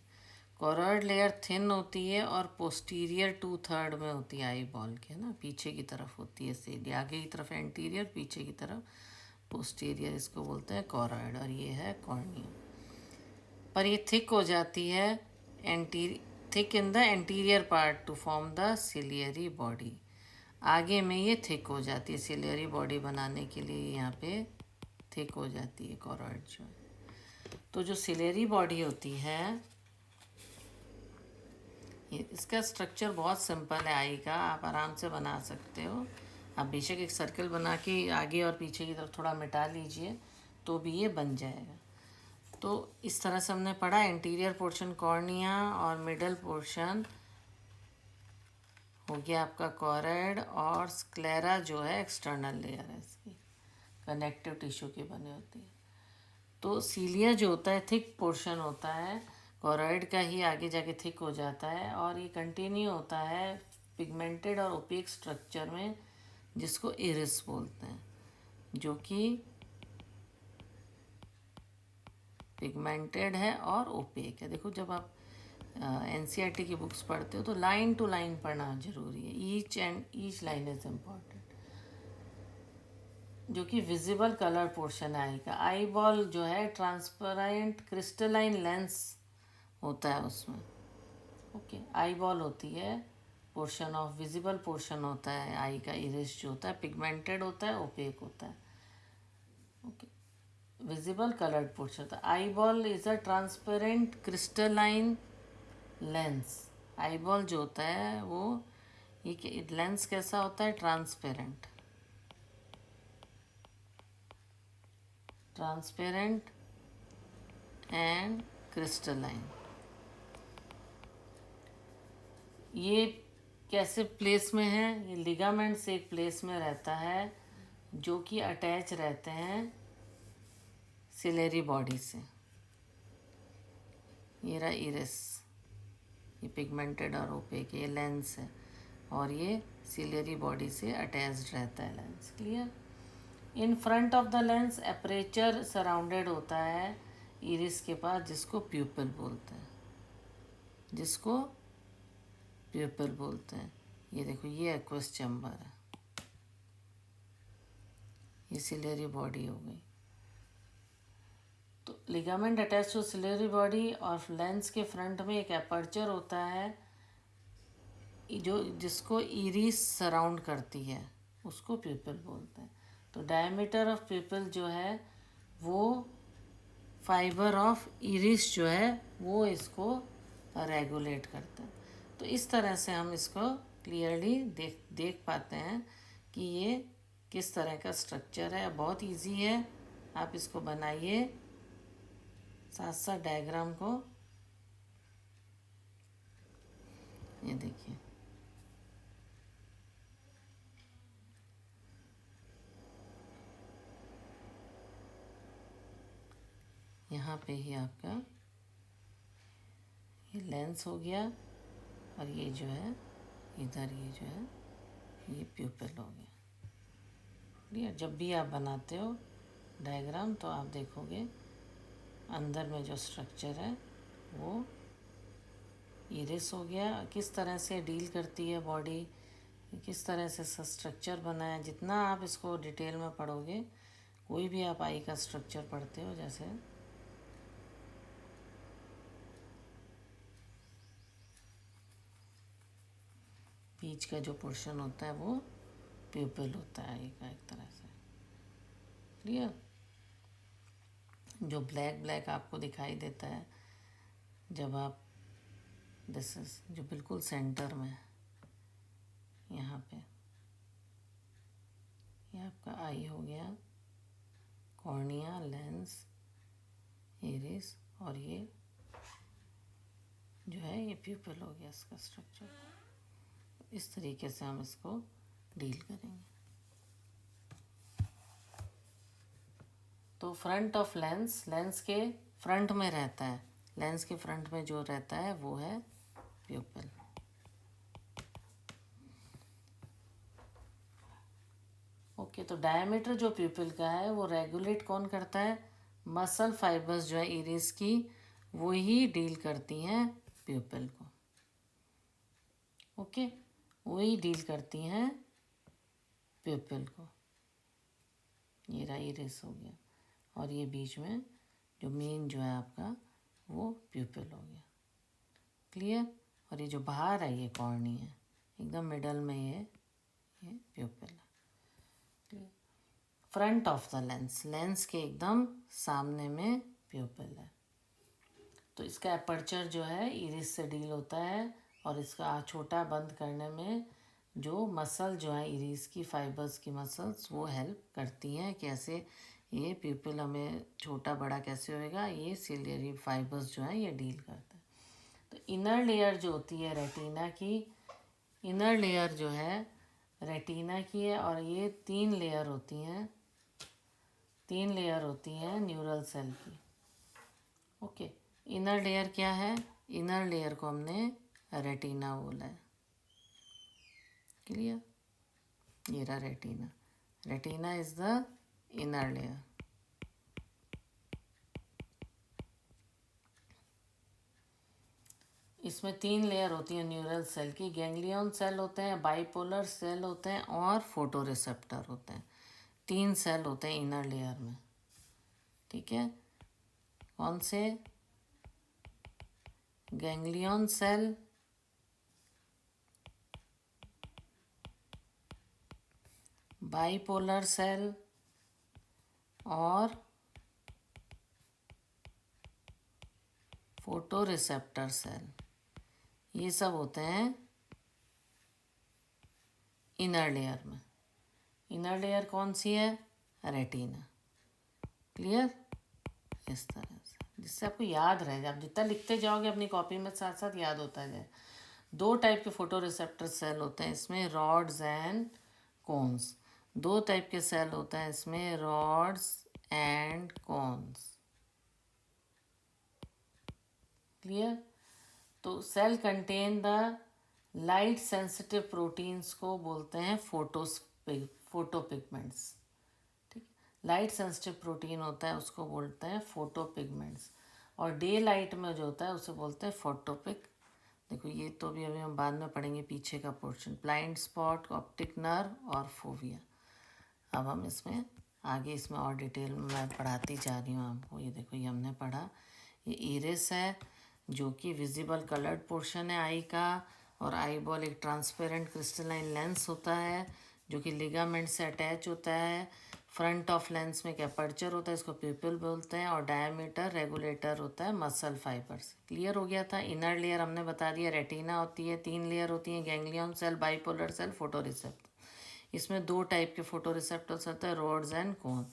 S1: कोरोइड लेयर थिन होती है और पोस्टीरियर 2/3 में होती है आई बॉल के, ना, पीछे की तरफ होती है सीधी। आगे की तरफ एंटीरियर, पीछे की तरफ पोस्टीरियर, इसको बोलते हैं कोरोइड, और ये है कॉर्निया। पर ये थिक हो जाती है thick in the anterior part two form the ciliary body. आगे में ये थिक हो जाती है सिलियरी बॉडी बनाने के लिए। यहाँ पे थिक हो जाती है कॉरॉइड जो है। तो जो सिलेरी बॉडी होती है, ये इसका स्ट्रक्चर बहुत सिंपल है आई का, आप आराम से बना सकते हो। आप बेशक एक सर्कल बना के आगे और पीछे की तरफ थोड़ा मिटा लीजिए तो भी ये बन जाएगा। तो इस तरह से हमने पढ़ा इंटीरियर पोर्शन कॉर्निया और मिडल पोर्शन हो गया आपका कॉरेड, और स्क्लेरा जो है एक्सटर्नल लेयर है इसकी, कनेक्टिव टिश्यू की बनी होती है। तो सीलिया जो होता है थिक पोर्शन होता है, कॉरॉइड का ही आगे जाके थिक हो जाता है, और ये कंटिन्यू होता है पिगमेंटेड और ओपेक स्ट्रक्चर में, जिसको इरिस बोलते हैं, जो कि पिगमेंटेड है और ओपेक है। देखो जब आप एनसीईआरटी की बुक्स पढ़ते हो तो लाइन टू लाइन पढ़ना जरूरी है, ईच लाइन इज इम्पॉर्टेंट। जो कि विजिबल कलर पोर्शन है आई का। आई बॉल जो है ट्रांसपेरेंट क्रिस्टलाइन लेंस होता है उसमें। ओके, आई बॉल होती है, पोर्शन ऑफ विजिबल पोर्शन होता है आई का। इरिस जो होता है पिगमेंटेड होता है, ओपेक होता है। ओके, विजिबल कलर्ड पोर्शन होता है। Eye ball is a transparent crystalline lens. Eye ball जो होता है वो, ये लेंस कैसा होता है, ट्रांसपेरेंट, ट्रांसपेरेंट एंड क्रिस्टलाइन। ये कैसे प्लेस में है, ये लिगामेंट से एक प्लेस में रहता है जो कि अटैच रहते हैं सिलेरी बॉडी से। ये रहा इरिस, ये पिगमेंटेड और ओपेक, ये लेंस है, और ये सिलेरी बॉडी से अटैच्ड रहता है lens. Clear. In front of the lens aperture surrounded होता है इरिस के पास, जिसको प्यूपिल बोलते हैं, जिसको प्यूपिल बोलते हैं। ये देखो ये एक्वस चैम्बर है, ये सिलेरी बॉडी हो गई। तो ligament attach to ciliary body, और लेंस के फ्रंट में एक एपर्चर होता है जो जिसको इरिस सराउंड करती है, उसको प्यूपिल बोलते हैं। तो डायमीटर ऑफ प्यूपिल जो है वो फाइबर ऑफ इरिस जो है वो इसको रेगुलेट करता है। तो इस तरह से हम इसको क्लियरली देख पाते हैं कि ये किस तरह का स्ट्रक्चर है। बहुत इजी है, आप इसको बनाइए साथ साथ डायग्राम को। ये देखिए, यहाँ पे ही आपका ये लेंस हो गया, और ये जो है इधर ये जो है ये प्यूपिल हो गया। क्लियर। जब भी आप बनाते हो डायग्राम तो आप देखोगे अंदर में जो स्ट्रक्चर है वो इरिस हो गया। किस तरह से डील करती है बॉडी, किस तरह से स्ट्रक्चर बना है, जितना आप इसको डिटेल में पढ़ोगे, कोई भी आप आई का स्ट्रक्चर पढ़ते हो, जैसे बीच का जो पोर्शन होता है वो प्यूपिल होता है आई का एक तरह से। क्लियर। जो ब्लैक ब्लैक आपको दिखाई देता है जब आप, दिस इज जो बिल्कुल सेंटर में है, यहाँ पे ये आपका आई हो गया, कॉर्निया, लेंस, इरिस, और ये जो है ये प्यूपिल हो गया इसका स्ट्रक्चर। इस तरीके से हम इसको डील करेंगे। तो फ्रंट ऑफ लेंस, लेंस के फ्रंट में रहता है, लेंस के फ्रंट में जो रहता है वो है प्यूपिल। ओके, तो डायमीटर जो प्यूपिल का है वो रेगुलेट कौन करता है, मसल फाइबर्स जो है इरिस की वो ही डील करती हैं प्यूपिल को। ओके, वही डील करती हैं प्यूपिल को। ये रहा इरिस हो गया, और ये बीच में जो मेन जो है आपका वो प्यूपिल हो गया। क्लियर। और ये जो बाहर है ये कॉर्नी है, एकदम मिडल में ये प्यूपिल है। Clear. Front of the lens, lens के एकदम सामने में प्यूपिल है। तो इसका अपर्चर जो है इरिस से डील होता है, और इसका छोटा बंद करने में जो मसल जो है इरिस की फाइबर्स की मसल्स वो हेल्प करती हैं। कैसे ये प्यूपिल हमें छोटा बड़ा कैसे होएगा, ये सिलियरी फाइबर्स जो है ये डील करता है। तो इनर लेयर जो होती है रेटिना की, इनर लेयर जो है रेटिना की है, और ये 3 लेयर होती हैं, 3 लेयर होती हैं न्यूरल सेल की। ओके, इनर लेयर क्या है? इनर लेयर को हमने रेटिना बोला है। क्लियर? ये रहा retina, retina is the inner layer. इसमें 3 लेयर होती है न्यूरल सेल की, गैंग्लियन सेल होते हैं, बाइपोलर सेल होते हैं, और फोटो रिसेप्टर होते हैं। 3 सेल होते हैं इनर लेयर में। ठीक है, कौन से? गैंग्लियन सेल, बाइपोलर सेल और फोटो रिसेप्टर सेल, ये सब होते हैं इनर लेयर में। इनर लेयर कौन सी है? रेटिना। क्लियर? इस तरह से, जिससे आपको याद रहे, आप जितना लिखते जाओगे अपनी कॉपी में साथ साथ याद होता जाए। 2 टाइप के फोटो रिसेप्टर सेल होते हैं इसमें, रॉड्स एंड कोन्स। 2 टाइप के सेल होते हैं इसमें, रॉड्स एंड कोन्स। क्लियर? तो cell contain the light sensitive proteins को बोलते हैं फोटोपिगमेंट्स। ठीक है, लाइट सेंसिटिव प्रोटीन होता है उसको बोलते हैं फोटोपिगमेंट्स, और डे लाइट में जो होता है उसे बोलते हैं फोटोपिक। देखो ये तो अभी हम बाद में पढ़ेंगे पीछे का portion, blind spot, optic nerve और फोविया। अब हम इसमें आगे इसमें और डिटेल में मैं पढ़ाती जा रही हूँ आपको। ये देखो ये हमने पढ़ा, ये इरिस है जो कि विजिबल कलर्ड पोर्शन है आई का, और आई बॉल एक ट्रांसपेरेंट क्रिस्टलाइन लेंस होता है जो कि लिगामेंट से अटैच होता है। फ्रंट ऑफ लेंस में एक अपर्चर होता है, इसको प्यूपिल बोलते हैं, और डायमीटर रेगुलेटर होता है मसल फाइबर्स। क्लियर हो गया था? इनर लेयर हमने बता दिया रेटिना होती है, 3 लेयर होती हैं, ganglion cell, bipolar cell, photo receptor. इसमें 2 टाइप के फोटो रिसेप्टर्स होते हैं, रॉड्स एंड कोन।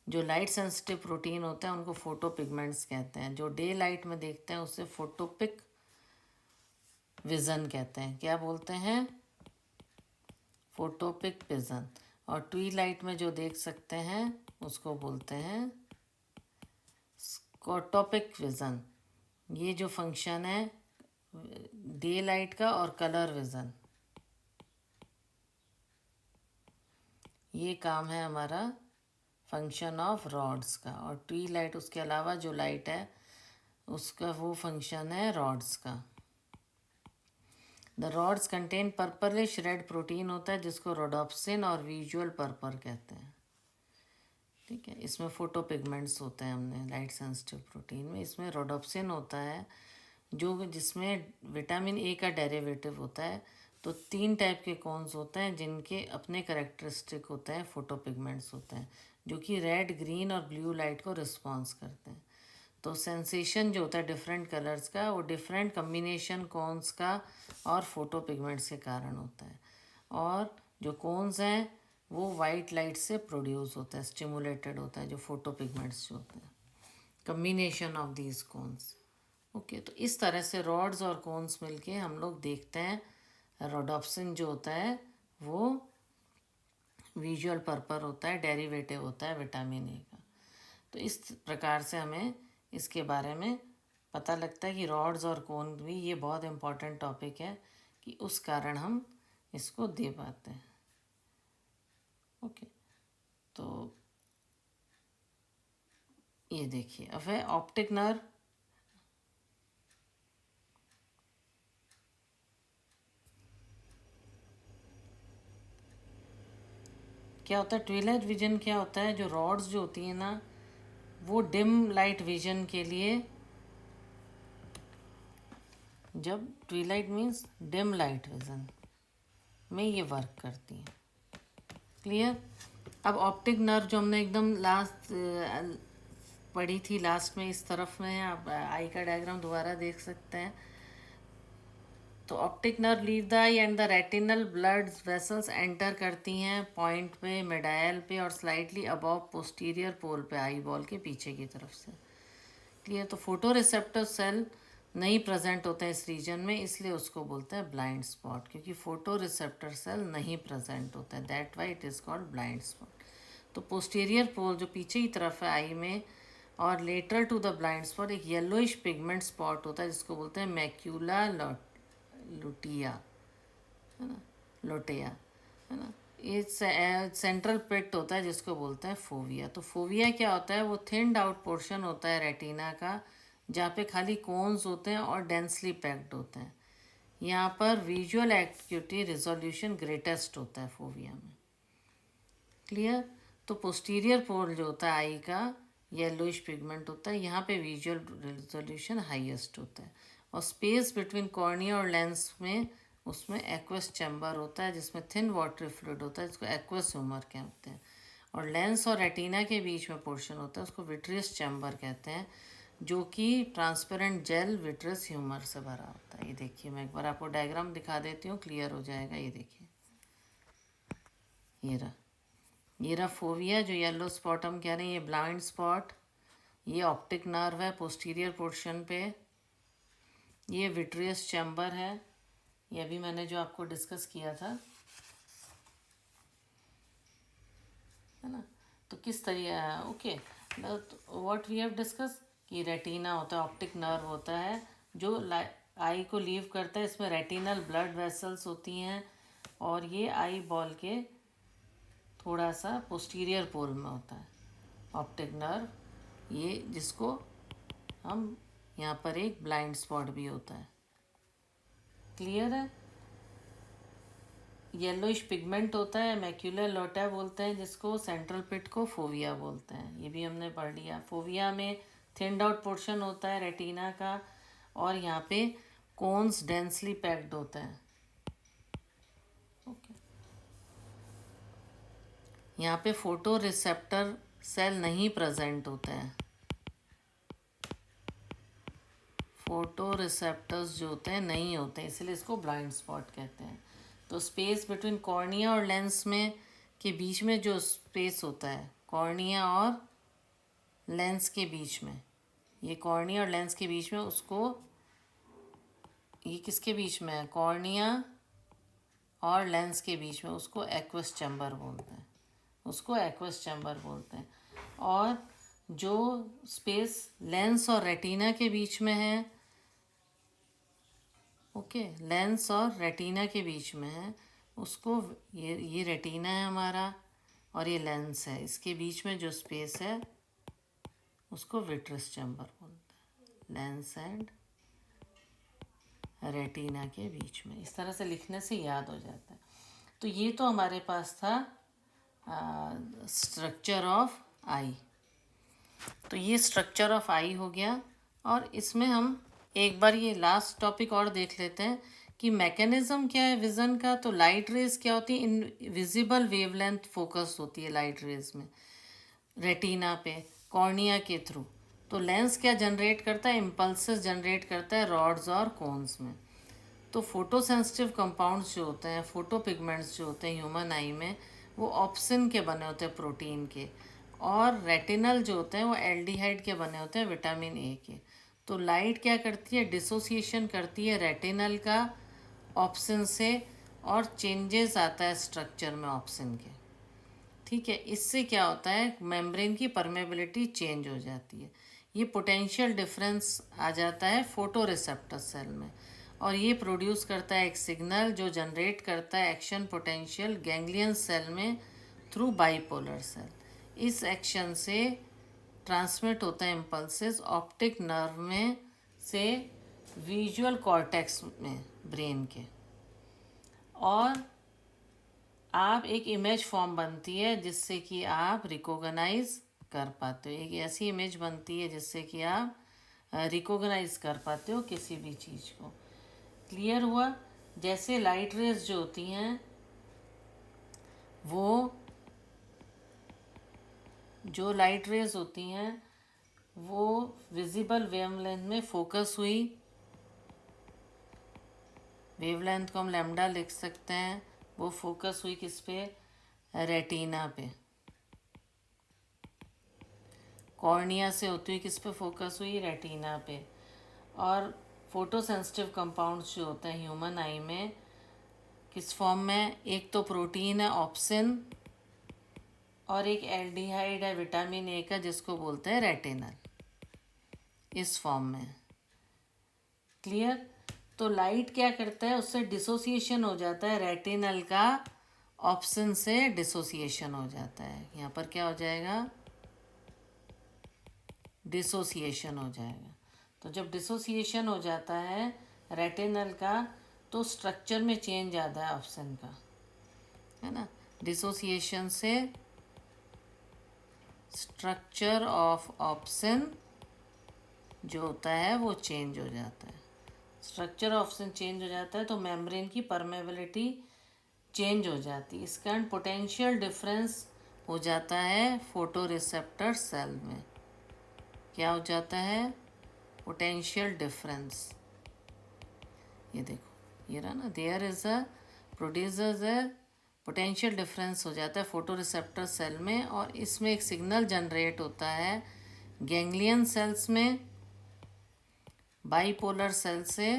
S1: जो लाइट सेंसिटिव प्रोटीन होता है उनको फोटो पिगमेंट्स कहते हैं, जो डे लाइट में देखते हैं उसे फोटोपिक विजन कहते हैं। क्या बोलते हैं? Photopic vision. और ट्वी लाइट में जो देख सकते हैं उसको बोलते हैं स्कोटोपिक विजन। ये जो फंक्शन है डे लाइट का और कलर विजन, ये काम है हमारा फंक्शन ऑफ रॉड्स का, और ट्वी लाइट उसके अलावा जो लाइट है उसका वो फंक्शन है रॉड्स का। The rods contain purplish red protein होता है जिसको रोडोप्सिन और विजुअल पर्पर कहते हैं। ठीक है, इसमें फोटो पिगमेंट्स होते हैं हमने लाइट सेंसिटिव प्रोटीन में। इसमें रोडोप्सिन होता है जो जिसमें विटामिन ए का डेरिवेटिव होता है। तो 3 टाइप के कॉन्स होते हैं जिनके अपने करेक्टरिस्टिक होते हैं, फोटो पिगमेंट्स होते हैं जो कि रेड, ग्रीन और ब्लू लाइट को रिस्पॉन्स करते हैं। तो सेंसेशन जो होता है डिफरेंट कलर्स का, वो डिफरेंट कम्बिनेशन कॉन्स का और फोटो पिगमेंट्स के कारण होता है। और जो कॉन्स हैं वो वाइट लाइट से प्रोड्यूस होता है, स्टिमुलेटेड होता है, जो फोटो पिगमेंट्स जो होते हैं, combination of these cons. Okay, तो इस तरह से रॉड्स और कॉन्स मिलके हम लोग देखते हैं। रोडोप्सिन जो होता है वो विजुअल पर्पर होता है, डेरिवेटिव होता है विटामिन ए का। तो इस प्रकार से हमें इसके बारे में पता लगता है कि रॉड्स और कोन भी, ये बहुत इम्पॉर्टेंट टॉपिक है कि उस कारण हम इसको दे पाते हैं। ओके, तो ये देखिए अब है ऑप्टिक नर्व। क्या होता है ट्विलाइट विजन? क्या होता है, जो रॉड्स जो होती हैं ना वो डिम लाइट विजन के लिए, जब Twilight means dim light vision में ये वर्क करती हैं। क्लियर? अब ऑप्टिक नर्व जो हमने एकदम लास्ट पढ़ी थी लास्ट में, इस तरफ में है, आप आई का डायग्राम दोबारा देख सकते हैं। तो optic nerve leave the I and the retinal blood vessels enter करती हैं पॉइंट पे, मिडायल पे और स्लाइटली अबव पोस्टीरियर पोल पे, आई बॉल के पीछे की तरफ से। क्लियर। तो फोटो रिसेप्टर सेल नहीं प्रेजेंट होते हैं इस रीजन में, इसलिए उसको बोलते हैं ब्लाइंड स्पॉट, क्योंकि फोटो रिसेप्टर सेल नहीं प्रेजेंट होता है, that why it is called blind spot. तो पोस्टीरियर पोल जो पीछे की तरफ है आई में और lateral to the blind spot एक येलोइश पिगमेंट स्पॉट होता है जिसको बोलते हैं मैक्यूला लुटिया, है ना, लोटिया, है ना। ये सेंट्रल पेट होता है जिसको बोलते हैं फोविया। तो फोविया क्या होता है, वो थिन्ड आउट पोर्शन होता है रेटिना का, जहाँ पे खाली कोन्स होते हैं और डेंसली पैक्ड होते हैं। यहाँ पर विजुअल एक्यूटी रिजोल्यूशन ग्रेटेस्ट होता है फोविया में। क्लियर। तो पोस्टीरियर पोल जो होता है आई का येलोइश पिगमेंट होता है, यहाँ पे विजुअल रिजोल्यूशन हाईएस्ट होता है। और स्पेस बिटवीन कॉर्निया और लेंस में उसमें एक्वस चैम्बर होता है जिसमें थिन वाटरी फ्लूइड होता है जिसको एक्वस ह्यूमर कहते हैं। और लेंस और रेटिना के बीच में पोर्शन होता है उसको विट्रियस चैम्बर कहते हैं, जो कि ट्रांसपेरेंट जेल विट्रियस ह्यूमर से भरा होता है। ये देखिए, मैं एक बार आपको डायग्राम दिखा देती हूँ, क्लियर हो जाएगा। ये देखिए, ये रहा फोविया, जो येलो स्पॉट हम कह रहे हैं, ये ब्लाइंड स्पॉट, ये ऑप्टिक नर्व है पोस्टीरियर पोर्शन पे, ये विट्रियस चैम्बर है, ये अभी मैंने जो आपको डिस्कस किया था, है ना। तो किस तरह, okay, what we have discuss कि रेटिना होता है, ऑप्टिक नर्व होता है जो आई को लीव करता है, इसमें रेटिनल ब्लड वेसल्स होती हैं और ये आई बॉल के थोड़ा सा पोस्टीरियर पोल में होता है ऑप्टिक नर्व, ये जिसको हम यहाँ पर एक ब्लाइंड स्पॉट भी होता है। क्लियर है। येलोइश पिगमेंट होता है, मैक्यूलर लोटा बोलते हैं जिसको, सेंट्रल पिट को फोविया बोलते हैं, ये भी हमने पढ़ लिया। फोविया में थिन्ड आउट पोर्शन होता है रेटिना का और यहाँ पे कोन्स डेंसली पैक्ड होता है। ओके, यहाँ पे फोटो रिसेप्टर सेल नहीं प्रेजेंट होते हैं, फोटो रिसेप्टर्स जो होते हैं नहीं होते हैं, इसलिए इसको ब्लाइंड स्पॉट कहते हैं। तो स्पेस बिटवीन कॉर्निया और लेंस में के बीच में जो स्पेस होता है, कॉर्निया और लेंस के बीच में, ये कॉर्निया और लेंस के बीच में, उसको, ये किसके बीच में है, कॉर्निया और लेंस के बीच में, उसको एक्वस चैम्बर बोलते हैं, उसको एक्वस चैम्बर बोलते हैं। और जो स्पेस लेंस और रेटिना के बीच में है, ओके, लेंस और रेटिना के बीच में है, उसको, ये रेटिना है हमारा और ये लेंस है, इसके बीच में जो स्पेस है उसको विट्रस चैम्बर बोलते हैं, लेंस एंड रेटिना के बीच में। इस तरह से लिखने से याद हो जाता है। तो ये तो हमारे पास था स्ट्रक्चर ऑफ आई। तो ये स्ट्रक्चर ऑफ आई हो गया। और इसमें हम एक बार ये लास्ट टॉपिक और देख लेते हैं कि मैकेनिज्म क्या है विज़न का। तो लाइट रेज क्या होती है, इनविजिबल वेवलेंथ फोकस होती है लाइट रेज में रेटिना पे कॉर्निया के थ्रू। तो लेंस क्या जनरेट करता है, इम्पल्सेस जनरेट करता है रॉड्स और कोन्स में। तो फोटो सेंसिटिव कंपाउंड्स जो होते हैं, फोटो पिगमेंट्स जो होते हैं ह्यूमन आई में, वो ऑप्सिन के बने होते हैं, प्रोटीन के। और रेटिनल जो होते हैं वो एल्डिहाइड के बने होते हैं, विटामिन ए के। तो लाइट क्या करती है, डिसोसिएशन करती है रेटिनल का ऑप्सिन से और चेंजेस आता है स्ट्रक्चर में ऑप्सिन के। ठीक है, इससे क्या होता है, मेम्ब्रेन की परमेबिलिटी चेंज हो जाती है। ये पोटेंशियल डिफरेंस आ जाता है फोटो रिसेप्टर सेल में और ये प्रोड्यूस करता है एक सिग्नल जो जनरेट करता है एक्शन पोटेंशियल गैंग्लियन सेल में थ्रू बाइपोलर सेल। इस एक्शन से ट्रांसमिट होता है इम्पल्सेस ऑप्टिक नर्व में से विजुअल कॉर्टेक्स में ब्रेन के, और आप एक इमेज फॉर्म बनती है जिससे कि आप रिकॉग्नाइज कर पाते हो। एक ऐसी इमेज बनती है जिससे कि आप रिकॉग्नाइज कर पाते हो किसी भी चीज़ को। क्लियर हुआ। जैसे लाइट रेज जो होती हैं वो जो लाइट रेज होती हैं वो विजिबल वेवलेंथ में फोकस हुई, वेवलेंथ को हम लैम्डा लिख सकते हैं, वो फोकस हुई किस पे, रेटिना पे। कॉर्निया से होती हुई किस पे फोकस हुई, रेटिना पे। और फोटो सेंसिटिव कंपाउंड्स जो होते हैं ह्यूमन आई में किस फॉर्म में, एक तो प्रोटीन है ऑप्सिन और एक एल्डिहाइड है विटामिन ए का जिसको बोलते हैं रेटिनल, इस फॉर्म में। क्लियर। तो लाइट क्या करता है, उससे डिसोसिएशन हो जाता है, रेटिनल का ऑप्सिन से डिसोसिएशन हो जाता है। यहाँ पर क्या हो जाएगा, डिसोसिएशन हो जाएगा। तो जब डिसोसिएशन हो जाता है रेटिनल का तो स्ट्रक्चर में चेंज आता है ऑप्सिन का, है ना। डिसोसिएशन से स्ट्रक्चर ऑफ ऑप्सिन जो होता है वो चेंज हो जाता है। स्ट्रक्चर ऑप्शन चेंज हो जाता है तो मेम्ब्रेन की परमेबिलिटी चेंज हो जाती है। इस कारण पोटेंशियल डिफरेंस हो जाता है फोटो रिसेप्टर सेल में। क्या हो जाता है, पोटेंशियल डिफरेंस। ये देखो, ये रहा ना, देयर इज अ प्रोड्यूसर्स है, पोटेंशियल डिफरेंस हो जाता है फोटो रिसेप्टर सेल में। और इसमें एक सिग्नल जनरेट होता है गैंग्लियन सेल्स में, बाइपोलर सेल से।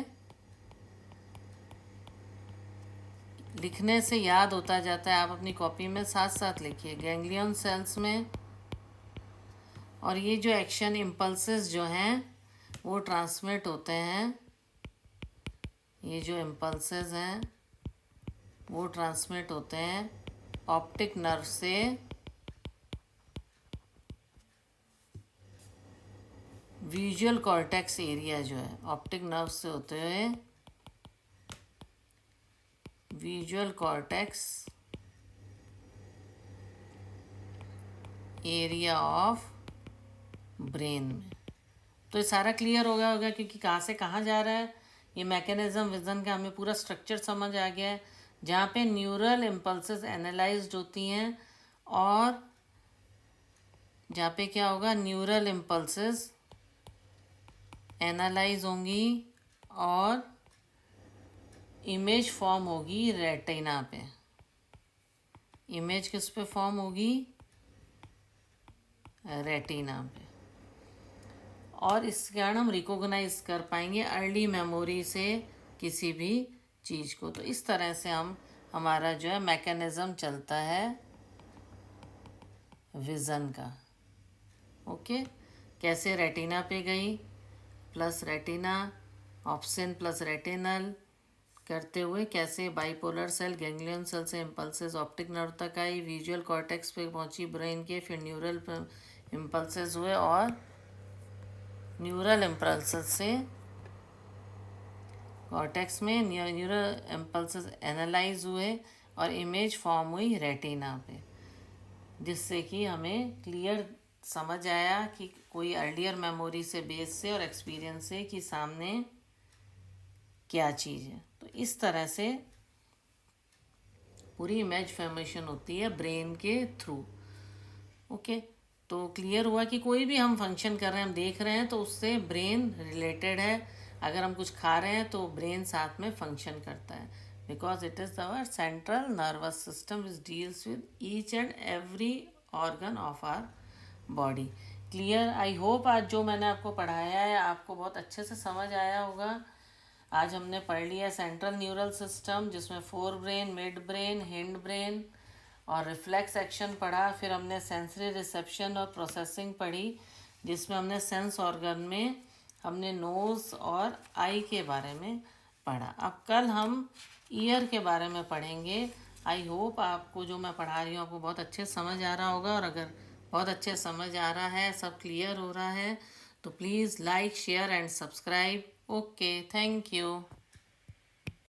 S1: लिखने से याद होता जाता है, आप अपनी कॉपी में साथ साथ लिखिए, गैंग्लियन सेल्स में। और ये जो एक्शन इम्पल्सेस जो हैं वो ट्रांसमिट होते हैं, ये जो इम्पल्सेस हैं वो ट्रांसमिट होते हैं ऑप्टिक नर्व से विजुअल कॉर्टेक्स एरिया जो है, ऑप्टिक नर्व से होते हुए visual cortex area of brain में। तो ये सारा क्लियर हो गया होगा क्योंकि कहाँ से कहाँ जा रहा है ये मैकेनिज्म विजन का, हमें पूरा स्ट्रक्चर समझ आ गया है। जहाँ पे न्यूरल इम्पल्सेस एनालाइज्ड होती हैं और जहाँ पे क्या होगा, न्यूरल इम्पल्सेस एनालाइज होंगी और इमेज फॉर्म होगी रेटिना पे। इमेज किस पे फॉर्म होगी, रेटिना पे। और इस कारण हम रिकॉग्नाइज कर पाएंगे अर्ली मेमोरी से किसी भी चीज़ को। तो इस तरह से हमारा जो है मैकेनिज्म चलता है विज़न का। ओके, कैसे रेटिना पे गई, plus retina, obscene plus retinal करते हुए कैसे बाइपोलर सेल गैंग्लियन सेल से इम्पल्सेस ऑप्टिक नर्व तक आई, विजुअल कॉर्टेक्स पे पहुंची ब्रेन के, फिर न्यूरल इम्पल्सेस हुए और न्यूरल इम्पल्सेस से कॉर्टेक्स में न्यूरल इम्पल्सेस एनालाइज हुए और इमेज फॉर्म हुई रेटिना पे, जिससे कि हमें क्लियर समझ आया कि कोई अर्लियर मेमोरी से बेस से और एक्सपीरियंस से कि सामने क्या चीज़ है। तो इस तरह से पूरी इमेज फॉर्मेशन होती है ब्रेन के थ्रू। ओके, तो क्लियर हुआ कि कोई भी हम फंक्शन कर रहे हैं, हम देख रहे हैं तो उससे ब्रेन रिलेटेड है। अगर हम कुछ खा रहे हैं तो ब्रेन साथ में फंक्शन करता है, because it is our central nervous system which deals with each and every organ of our body. Clear, I hope आज जो मैंने आपको पढ़ाया है आपको बहुत अच्छे से समझ आया होगा। आज हमने पढ़ लिया सेंट्रल न्यूरल सिस्टम जिसमें fore brain, mid brain, hind brain और रिफ्लेक्स एक्शन पढ़ा। फिर हमने सेंसरी रिसेप्शन और प्रोसेसिंग पढ़ी जिसमें हमने सेंस ऑर्गन में हमने नोज़ और आई के बारे में पढ़ा। अब कल हम ईयर के बारे में पढ़ेंगे। आई होप आपको जो मैं पढ़ा रही हूँ आपको बहुत अच्छे समझ आ रहा होगा, और अगर बहुत अच्छे समझ आ रहा है, सब क्लियर हो रहा है, तो please like, share and subscribe. Okay, thank you.